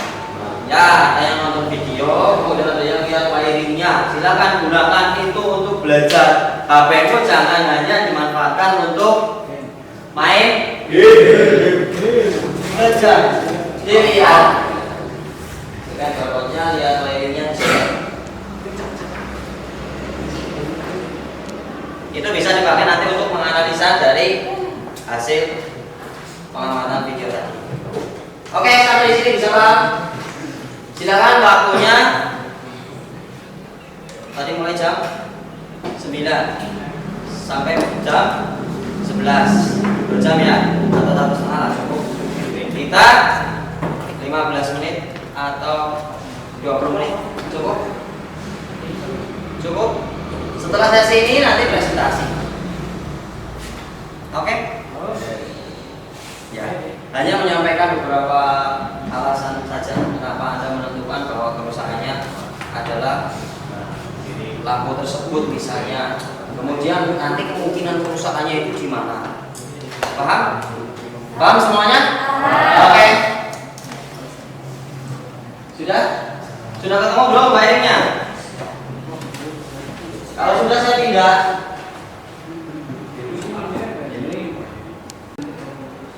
Ya, ada yang nonton video, kemudian ada yang lihat wiringnya. Silakan gunakan itu untuk belajar. HP itu jangan hanya dimanfaatkan untuk main belajar. Dilihat. Dengan contohnya lihat wiringnya. Itu bisa dipakai nanti untuk menganalisa dari hasil pengamatan video tadi. Oke, sampai di sini bisa paham? Silakan waktunya. Tadi mulai jam 9 sampai jam 11. Berjam ya? Atau 1,5 lah cukup. Kita 15 menit atau 20 menit cukup? Cukup? Setelah sesi ini nanti presentasi. Oke? Ya, hanya menyampaikan beberapa alasan saja kenapa Anda menentukan bahwa kerusakannya adalah lampu tersebut misalnya. Kemudian nanti kemungkinan kerusakannya itu di mana? Paham? Paham semuanya? Oke. Sudah? Sudah ketemu belum wiringnya? Kalau sudah saya pindah.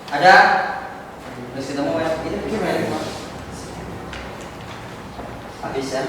Ada? Terus ketemu ya? Itu wiring Mas. Habis ya?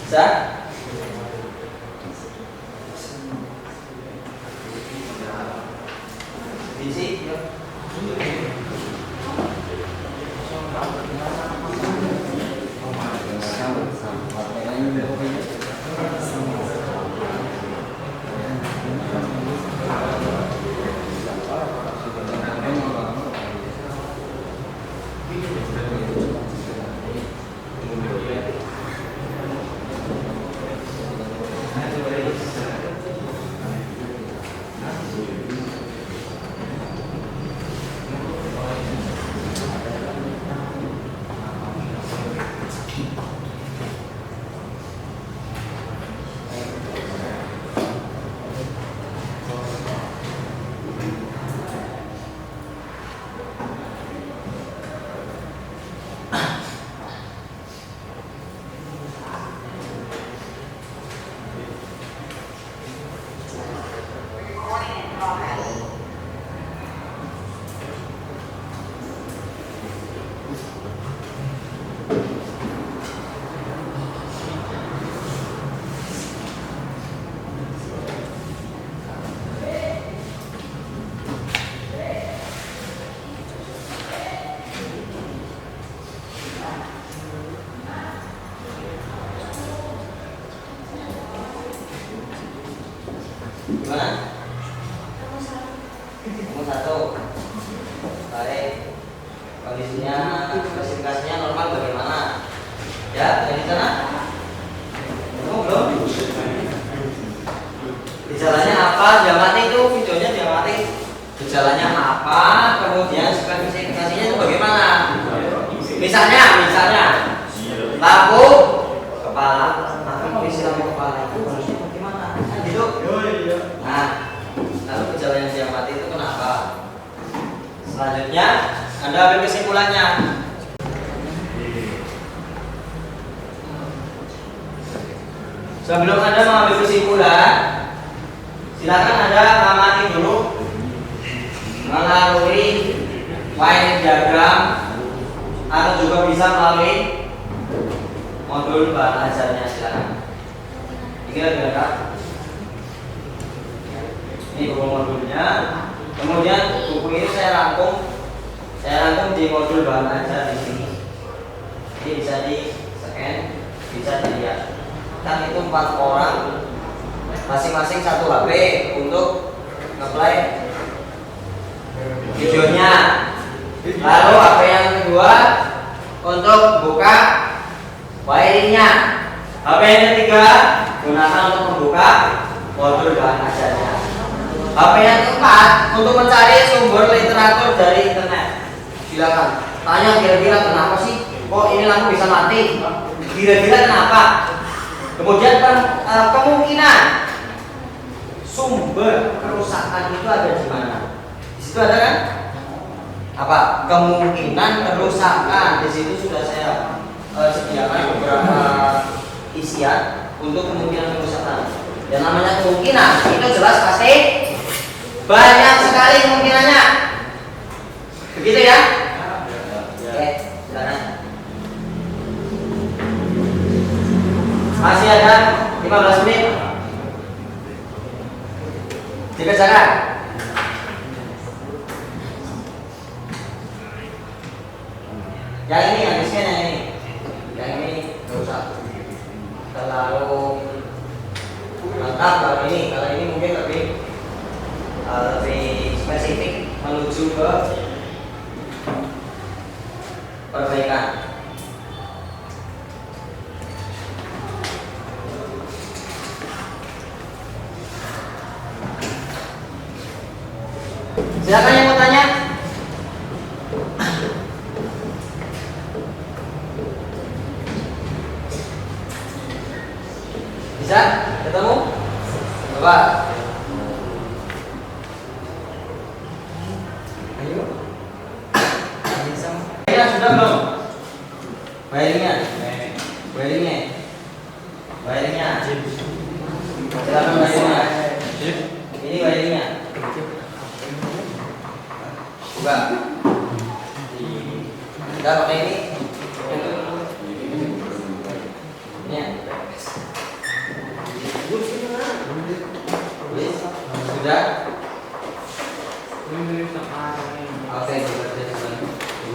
Bisa? Visi? Gimana? Nomor 1. Baik. Kondisinya, spesifikasinya normal bagaimana? Ya, dari sana? Belum? Gejalanya apa? Diamati itu videonya diamati. Gejalanya apa? Kemudian spesifikasinya itu bagaimana? Misalnya lampu kepala. Nah, kondisi lampu kepala itu harusnya bagaimana? Kan gitu. Nah, lalu gejala yang diamati itu kenapa? Selanjutnya, Anda ambil kesimpulannya. Sebelum Anda mengambil kesimpulan, silakan Anda amati dulu melalui wiring diagram atau juga bisa melalui modul bahan ajarnya, silakan. Ini lengkap. Ini buku modulnya. Kemudian buku ini saya rangkum di modul bahan ajar di sini. Ini bisa di scan, bisa dilihat. Kan itu 4 orang, masing-masing 1 HP untuk ngeplay videonya. Lalu HP yang kedua untuk buka wiringnya. HP yang ketiga gunakan untuk membuka modul bahan ajarnya. HP yang keempat untuk mencari sumber literatur dari internet. Silakan tanya kira-kira kenapa sih kok ini lampu bisa mati? Kira-kira kenapa? Kemudian kemungkinan sumber kerusakan itu ada di mana? Di situ ada kan? Apa? Kemungkinan kerusakan. Di situ sudah saya sediakan beberapa isian untuk kemungkinan kerusakan. Dan namanya kemungkinan itu jelas pasti banyak sekali kemungkinannya. Begitu ya? Oke, silakan. Masih ada 15 menit. Dikerjakan. Yang ini yang di sini, yang ini nggak usah terlalu lengkap. Kalau ini mungkin lebih spesifik menuju ke perbaikan. Silakan yang mau tanya. Bisa ketemu? Coba. Ayo. Ya sudah belum? Wiringnya. Silakan wiringnya. Ini wiringnya. Buka. Kita pakai ini. Ini. Sudah. Oke,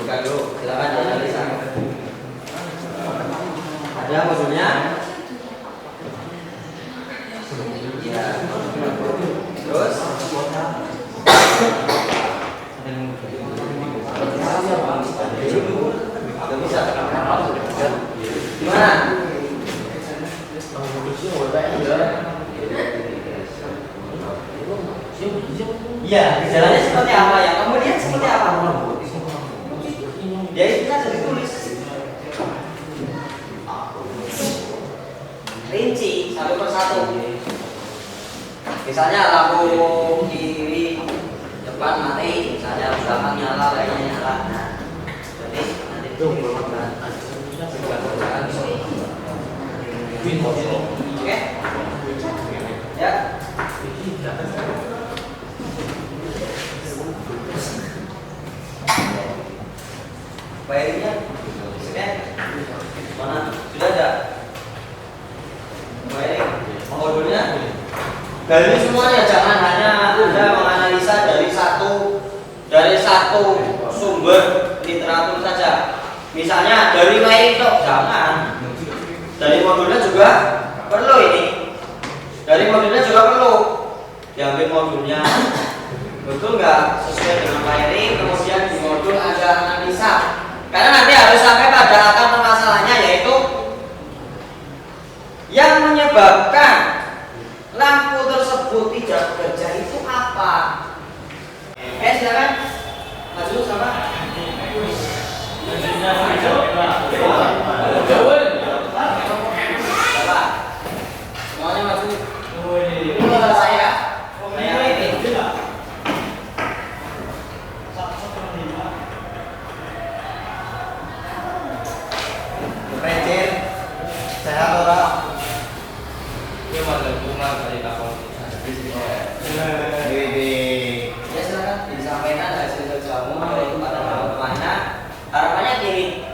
buka dulu. Silakan analisa. Ada modulnya. Ya. Terus. Gak bisa. Gimana? Iya, gejalanya seperti apa ya? Kamu lihat seperti apa? Ya itu kan sudah ditulis. Rinci satu persatu. Misalnya lampu kiri depan mati, misalnya belakang nyala, lainnya nyala. Nah, jadi nanti itu oke? Ya. Wiringnya, mana? Sudah ada? Wiring, modulnya. Dari semuanya jangan hanya Anda menganalisa dari satu sumber literatur saja. Misalnya dari wiring itu jangan. Dari modulnya juga perlu ini. Dari modulnya juga perlu. Diambil modulnya. Betul nggak sesuai dengan wiring, kemudian di modul ada analisa. Karena nanti harus sampai pada akar permasalahannya, yaitu yang menyebabkan lampu tersebut tidak bekerja itu apa? Silakan maju sama. Bapak, semuanya maju. Ini kata saya ini. Rejin, sehat orang. Dia malah rumah dari kapal. Ya silakan disampaikan hasil kerjamu yaitu pada harapannya. Harapannya gini,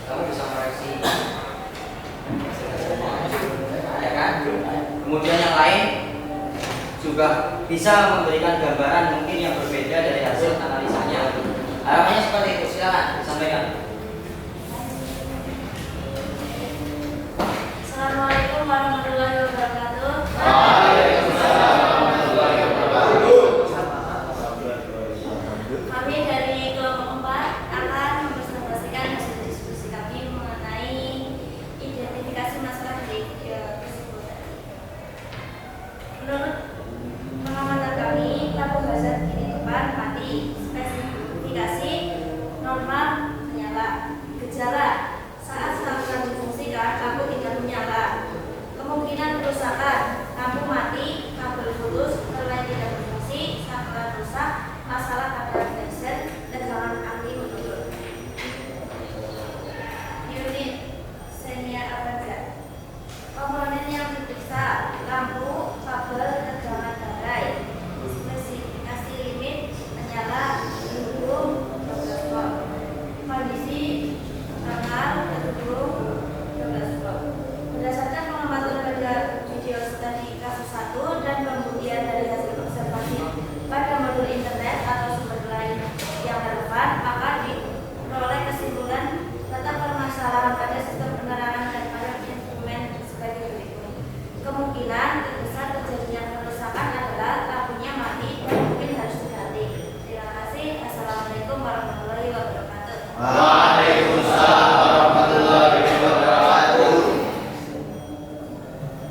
kamu bisa koreksi, ya kan? Kemudian yang lain juga bisa memberikan gambaran mungkin yang berbeda dari hasil analisanya. Harapannya seperti itu. Silakan disampaikan. Assalamualaikum warahmatullahi wabarakatuh. Kami dari kelompok 4 akan mempresentasikan hasil diskusi kami mengenai identifikasi masalah dari video tersebut. Menurut pengamatan kami, lampu hazard di depan mati, spesifikasi normal menyala, gejala saat setelah difungsikan lampu tidak menyala, kemungkinan kerusakan lampu mati, kabel putus, relay tidak berfungsi, saklar rusak, masalah pada fashion, tegangan anti menurun. Unit senior Avanza. Komponen yang diperiksa: lampu, kabel, tegangan baterai, spesifikasi limit menyala, gedung, 12 volt, kondisi tanggal, gedung, 12 volt. Berdasarkan pengamatan pada video studi kasus 1 dan kemudian dari hasil observasi pada modul internet atau sumber lain yang relevan, maka diperoleh kesimpulan tentang permasalahan pada sistem penerangan dan pada instrumen sebagai berikut. Kemungkinan terbesar terjadinya kerusakan adalah lampunya mati dan mungkin harus diganti. Terima kasih. Assalamualaikum warahmatullahi wabarakatuh. Waalaikumsalam warahmatullahi wabarakatuh.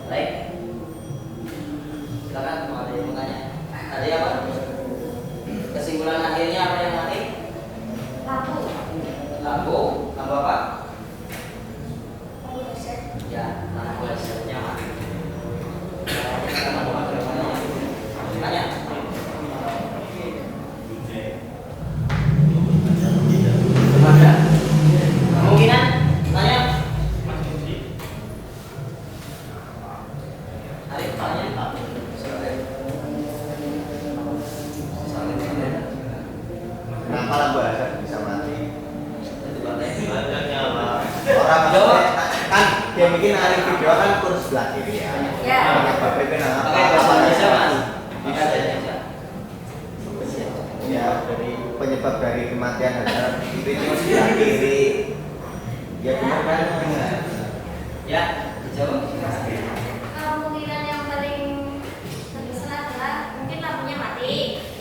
Baik. Silakan kalau ada yang mau tanya. Tadi apa? Kesimpulan akhirnya apa yang mati? Lampu. Lampu apa? Lampu headset. Ya, lampu headsetnya mati. Arif tanya. Kenapa lampu hazard bisa mati? Banyak nyala. Orang maksudnya kan dia bikin hari video kan kurus sebelah kiri ya. Ya. Bapak itu kenapa? Pakai bahasa Indonesia mas. Bisa Indonesia. Ya, dari penyebab dari kematian adalah itu sebelah kiri. Ya benar kan? Ya, dijawab. Kemungkinan yang paling terbesar adalah mungkin lampunya mati.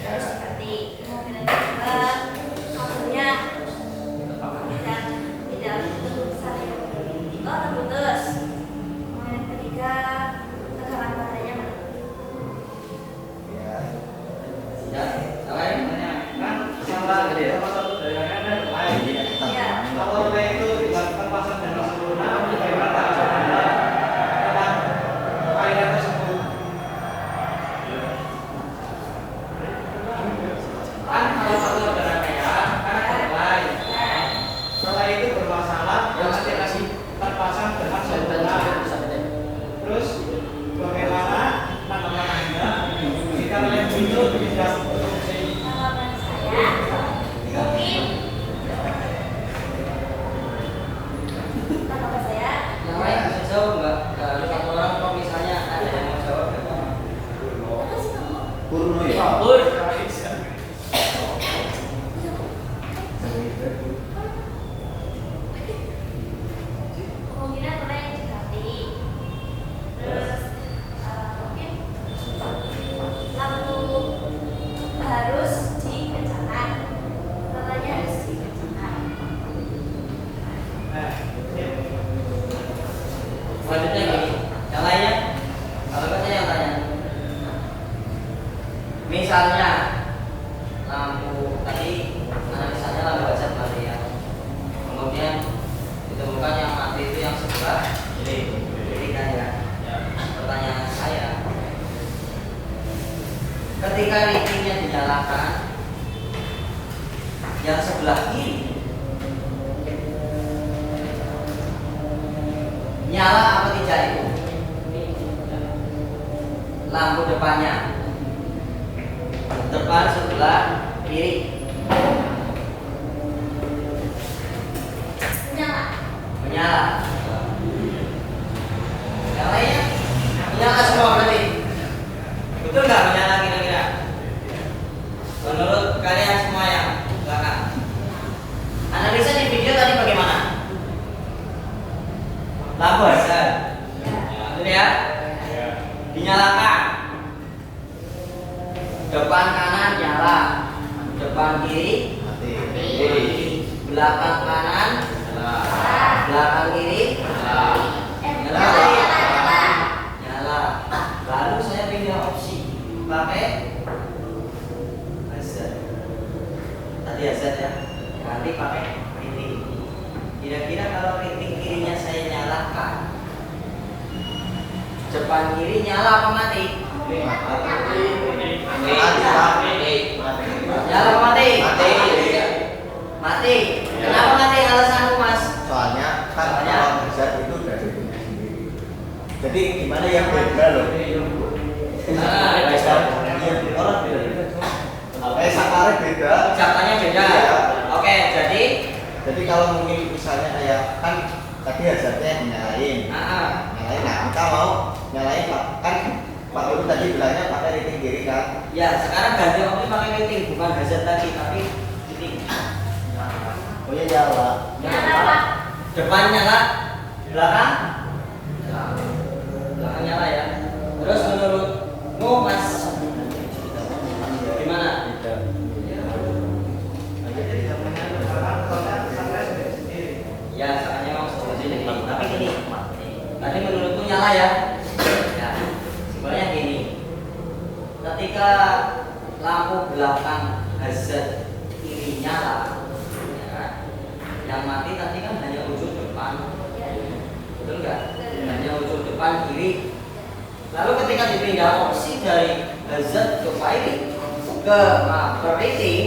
Harus diganti. Kemungkinan kedua lampunya tidak terbesar terputus. Kemungkinan ketiga tekanan baterainya menurun. Ya. Ya, lain. Kan salah salah satu dari yang ada lain. Ya. Kalau itu dilakukan pasang dan sempurna, bagaimana caranya tentang kaidah tersebut? Kan kalau satu ada rangkaian, kan ada lain. Setelah itu bermasalah, yang nanti kasih terpasang dengan sempurna. Terus bagaimana tanggapan Anda jika lem itu tidak berfungsi? Tanggapan saya mungkin tanggapan saya Yang lain bisa jawab nggak? Kalau satu orang kalau misalnya ada yang mau jawab nggak? apa sih kamu? Kurno ya. Kabur. Kemungkinan mulai diganti. Terus mungkin lampu harus dikencangkan. Katanya harus dikencangkan. Selanjutnya gini, yang lainnya, kalau saya yang tanya, misalnya lampu tadi, misalnya lampu hazard mati ya, kemudian ditemukan yang mati itu yang sebelah kiri kan ya. Pertanyaan saya, ketika listriknya dinyalakan, yang sebelah kiri nyala apa tidak itu? Lampu depannya, depan sebelah kiri Menyala. menyala. Yang lainnya menyala semua berarti. Betul nggak menyala kira-kira? Menurut kalian semua yang belakang. Analisa di video tadi bagaimana? Lampu hazard. Betul ya? Dinyalakan. Depan kanan nyala, depan kiri Mati. mati. Belakang kanan, belakang kiri nyala. Lalu saya pilih opsi pakai hazard. Tadi hazard ya. Nanti pakai rating. Kira-kira kalau rating kirinya saya nyalakan, depan kiri nyala apa mati? Nyala apa mati? Mati. Kenapa mati? Alasanmu mas? Soalnya kan Soalnya? kalau hazard itu udah dirinya sendiri. Jadi gimana yang beda loh? Orang beda. Sakare beda. Ucapannya beda. Iya. Oke, jadi Jadi kalau mungkin misalnya kayak kan tadi hazardnya dinyalain, nyalain. Nah kita mau nyalain kan Pak Guru tadi bilangnya pakai rating kiri kan? ya sekarang ganti opsi pakai rating, bukan hazard tadi tapi rating. Oh iya nyala. Nyala Pak. Depan nyala, belakang belakang nyala ya. Terus menurutmu mas gimana? Ya soalnya memang seperti ini. Tapi gini, tadi menurutku nyala ya. Ya, sebenarnya gini. Ketika lampu belakang hazard kiri nyala, ya kan? Yang mati tadi kan hanya ujung depan, betul nggak? Hanya ujung depan kiri. Lalu ketika dipindah opsi dari hazard ke firing ke rating,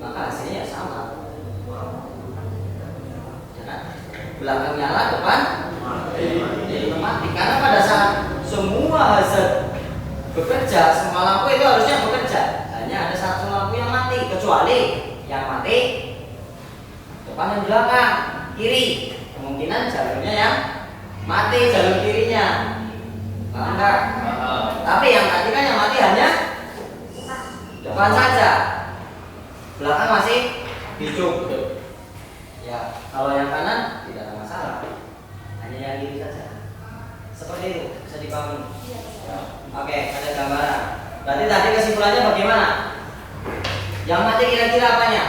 maka hasilnya sama. Ya kan? Belakang nyala, depan mati. Karena pada saat semua bekerja, semua lampu itu harusnya bekerja. Hanya ada satu lampu yang mati, kecuali yang mati depan dan belakang, kiri. Kemungkinan jalurnya yang mati, jalur kirinya. Paham nggak? Tapi yang tadi kan yang mati hanya depan saja, belakang masih hijau. Ya, kalau yang kanan tidak ada masalah, hanya yang kiri saja. Seperti itu, bisa dipahami. Oke, ada gambaran. Berarti tadi kesimpulannya bagaimana? Yang mati kira-kira apanya?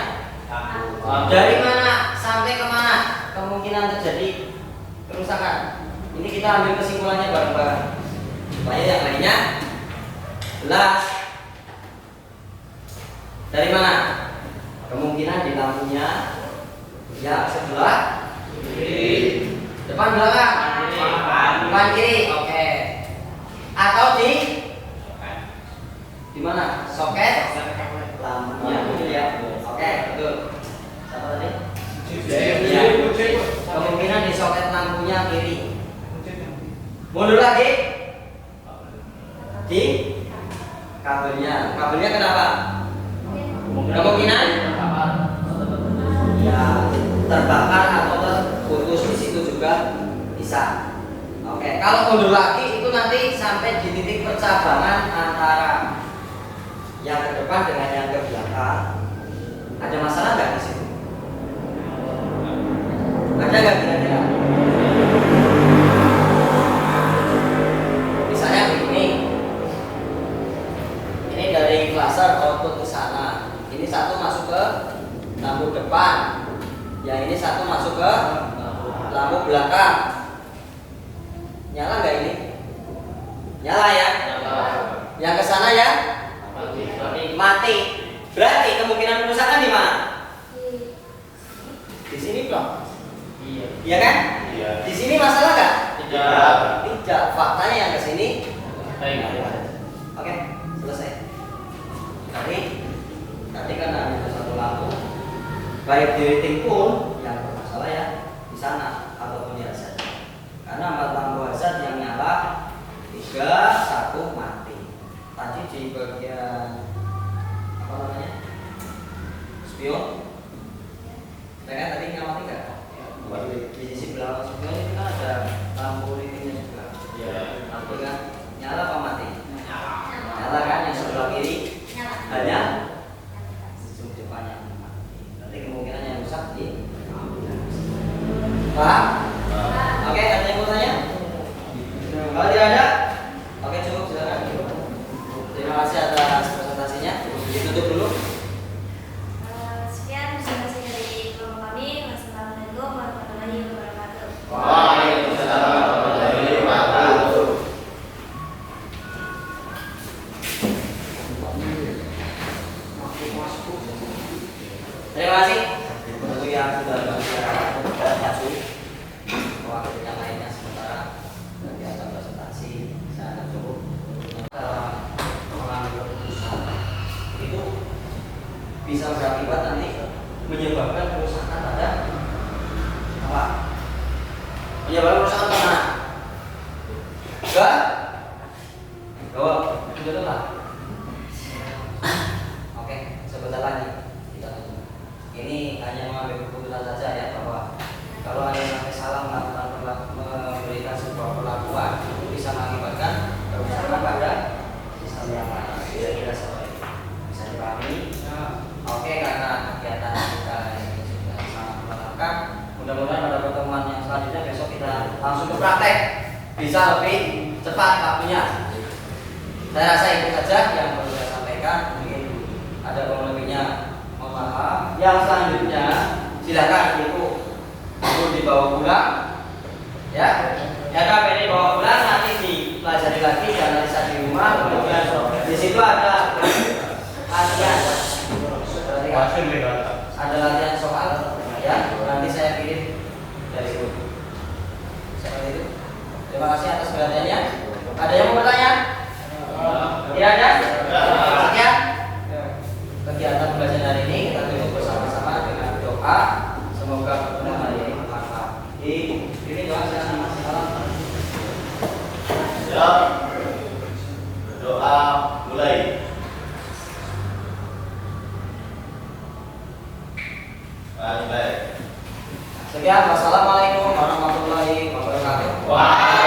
Dari mana sampai kemana kemungkinan terjadi kerusakan? Ini kita ambil kesimpulannya bareng-bareng supaya yang lainnya jelas. Dari mana? Kemungkinan di lampunya yang sebelah kiri, depan belakang, depan kiri, oke. Atau di mana? Soket lampunya, betul ya? Oke, betul. Siapa tadi? Ya. Kemungkinan di soket lampunya kiri. Mundur lagi di kabelnya. Kabelnya kenapa? Kemungkinan ya terbakar atau terputus di situ juga bisa. Oke, kalau mundur lagi itu nanti sampai di titik percabangan antara yang ke depan dengan yang ke belakang. Ada masalah nggak di situ? Ada nggak kira-kira? Misalnya begini, ini dari cluster output ke sana. Ini satu masuk ke lampu depan, yang ini satu masuk ke lampu belakang. Nyala nggak ini? Nyala ya? Yang ke sana ya? Mati. Berarti kemungkinan kerusakan di mana? Di sini belum? Iya kan? Iya. Di sini masalah nggak? Tidak. Tidak. Faktanya yang ke sini. Oke, selesai. Tadi kan ada satu lampu. Baik di rating pun yang bermasalah ya di sana ataupun di hazard. Karena 4 lampu hazard yang nyala 3, 1 mati. Tadi di bagian apa namanya? Spion. Kita kan tadi nyala 3. Di sisi belakang spion itu kan ada lampu ratingnya juga. Iya. Lampu kan nyala apa mati? Nyala kan, yang sebelah kiri hanya ujung depannya mati. Berarti kemungkinan yang rusak di paham? Oke, ada yang mau tanya? Kalau tidak ada, oke cukup, silakan. Terima kasih atas presentasinya. Ditutup dulu. Sekian presentasi dari kelompok kami. Wassalamualaikum warahmatullahi wabarakatuh. Waalaikumsalam warahmatullahi wabarakatuh. Terima kasih untuk yang sudah berbicara maju. Waktu yang lainnya sementara kegiatan presentasi saya akan cukup. Mengambil keputusan itu bisa berakibat nanti menyebabkan kerusakan pada apa? Menyebabkan kerusakan pada mana? Gawat, sudah lah. Oke, sebentar lagi kita tunggu. Ini hanya mengambil keputusan saja ya, bahwa kalau ada yang sampai salah memberikan sebuah perlakuan itu bisa mengakibatkan kerusakan pada sistem yang lain. Kira-kira seperti itu. Bisa dipahami? Oke, karena kegiatan kita ini sudah sangat melelahkan. Mudah-mudahan pada pertemuan yang selanjutnya besok kita langsung ke praktek, bisa lebih cepat waktunya. Saya rasa itu saja yang perlu saya sampaikan. Mungkin ada kurang lebihnya, mohon maaf. Yang selanjutnya silakan itu dibawa pulang, ya. Ya kan, ini bawa pulang nanti dipelajari lagi, dianalisa di rumah. Kemudian di situ ada latihan, ada latihan soal, ya. Nanti saya kirim dari situ. Seperti itu. Terima kasih atas perhatiannya. Ada yang mau bertanya? Tidak ada? Sekian kegiatan belajar hari ini, kita tutup bersama-sama dengan doa. Semoga pertemuan hari ini bermanfaat. Ini doa saya sama salam. Doa. Salam mulai. Baik. Sekian, wassalamualaikum warahmatullahi wabarakatuh. Wah.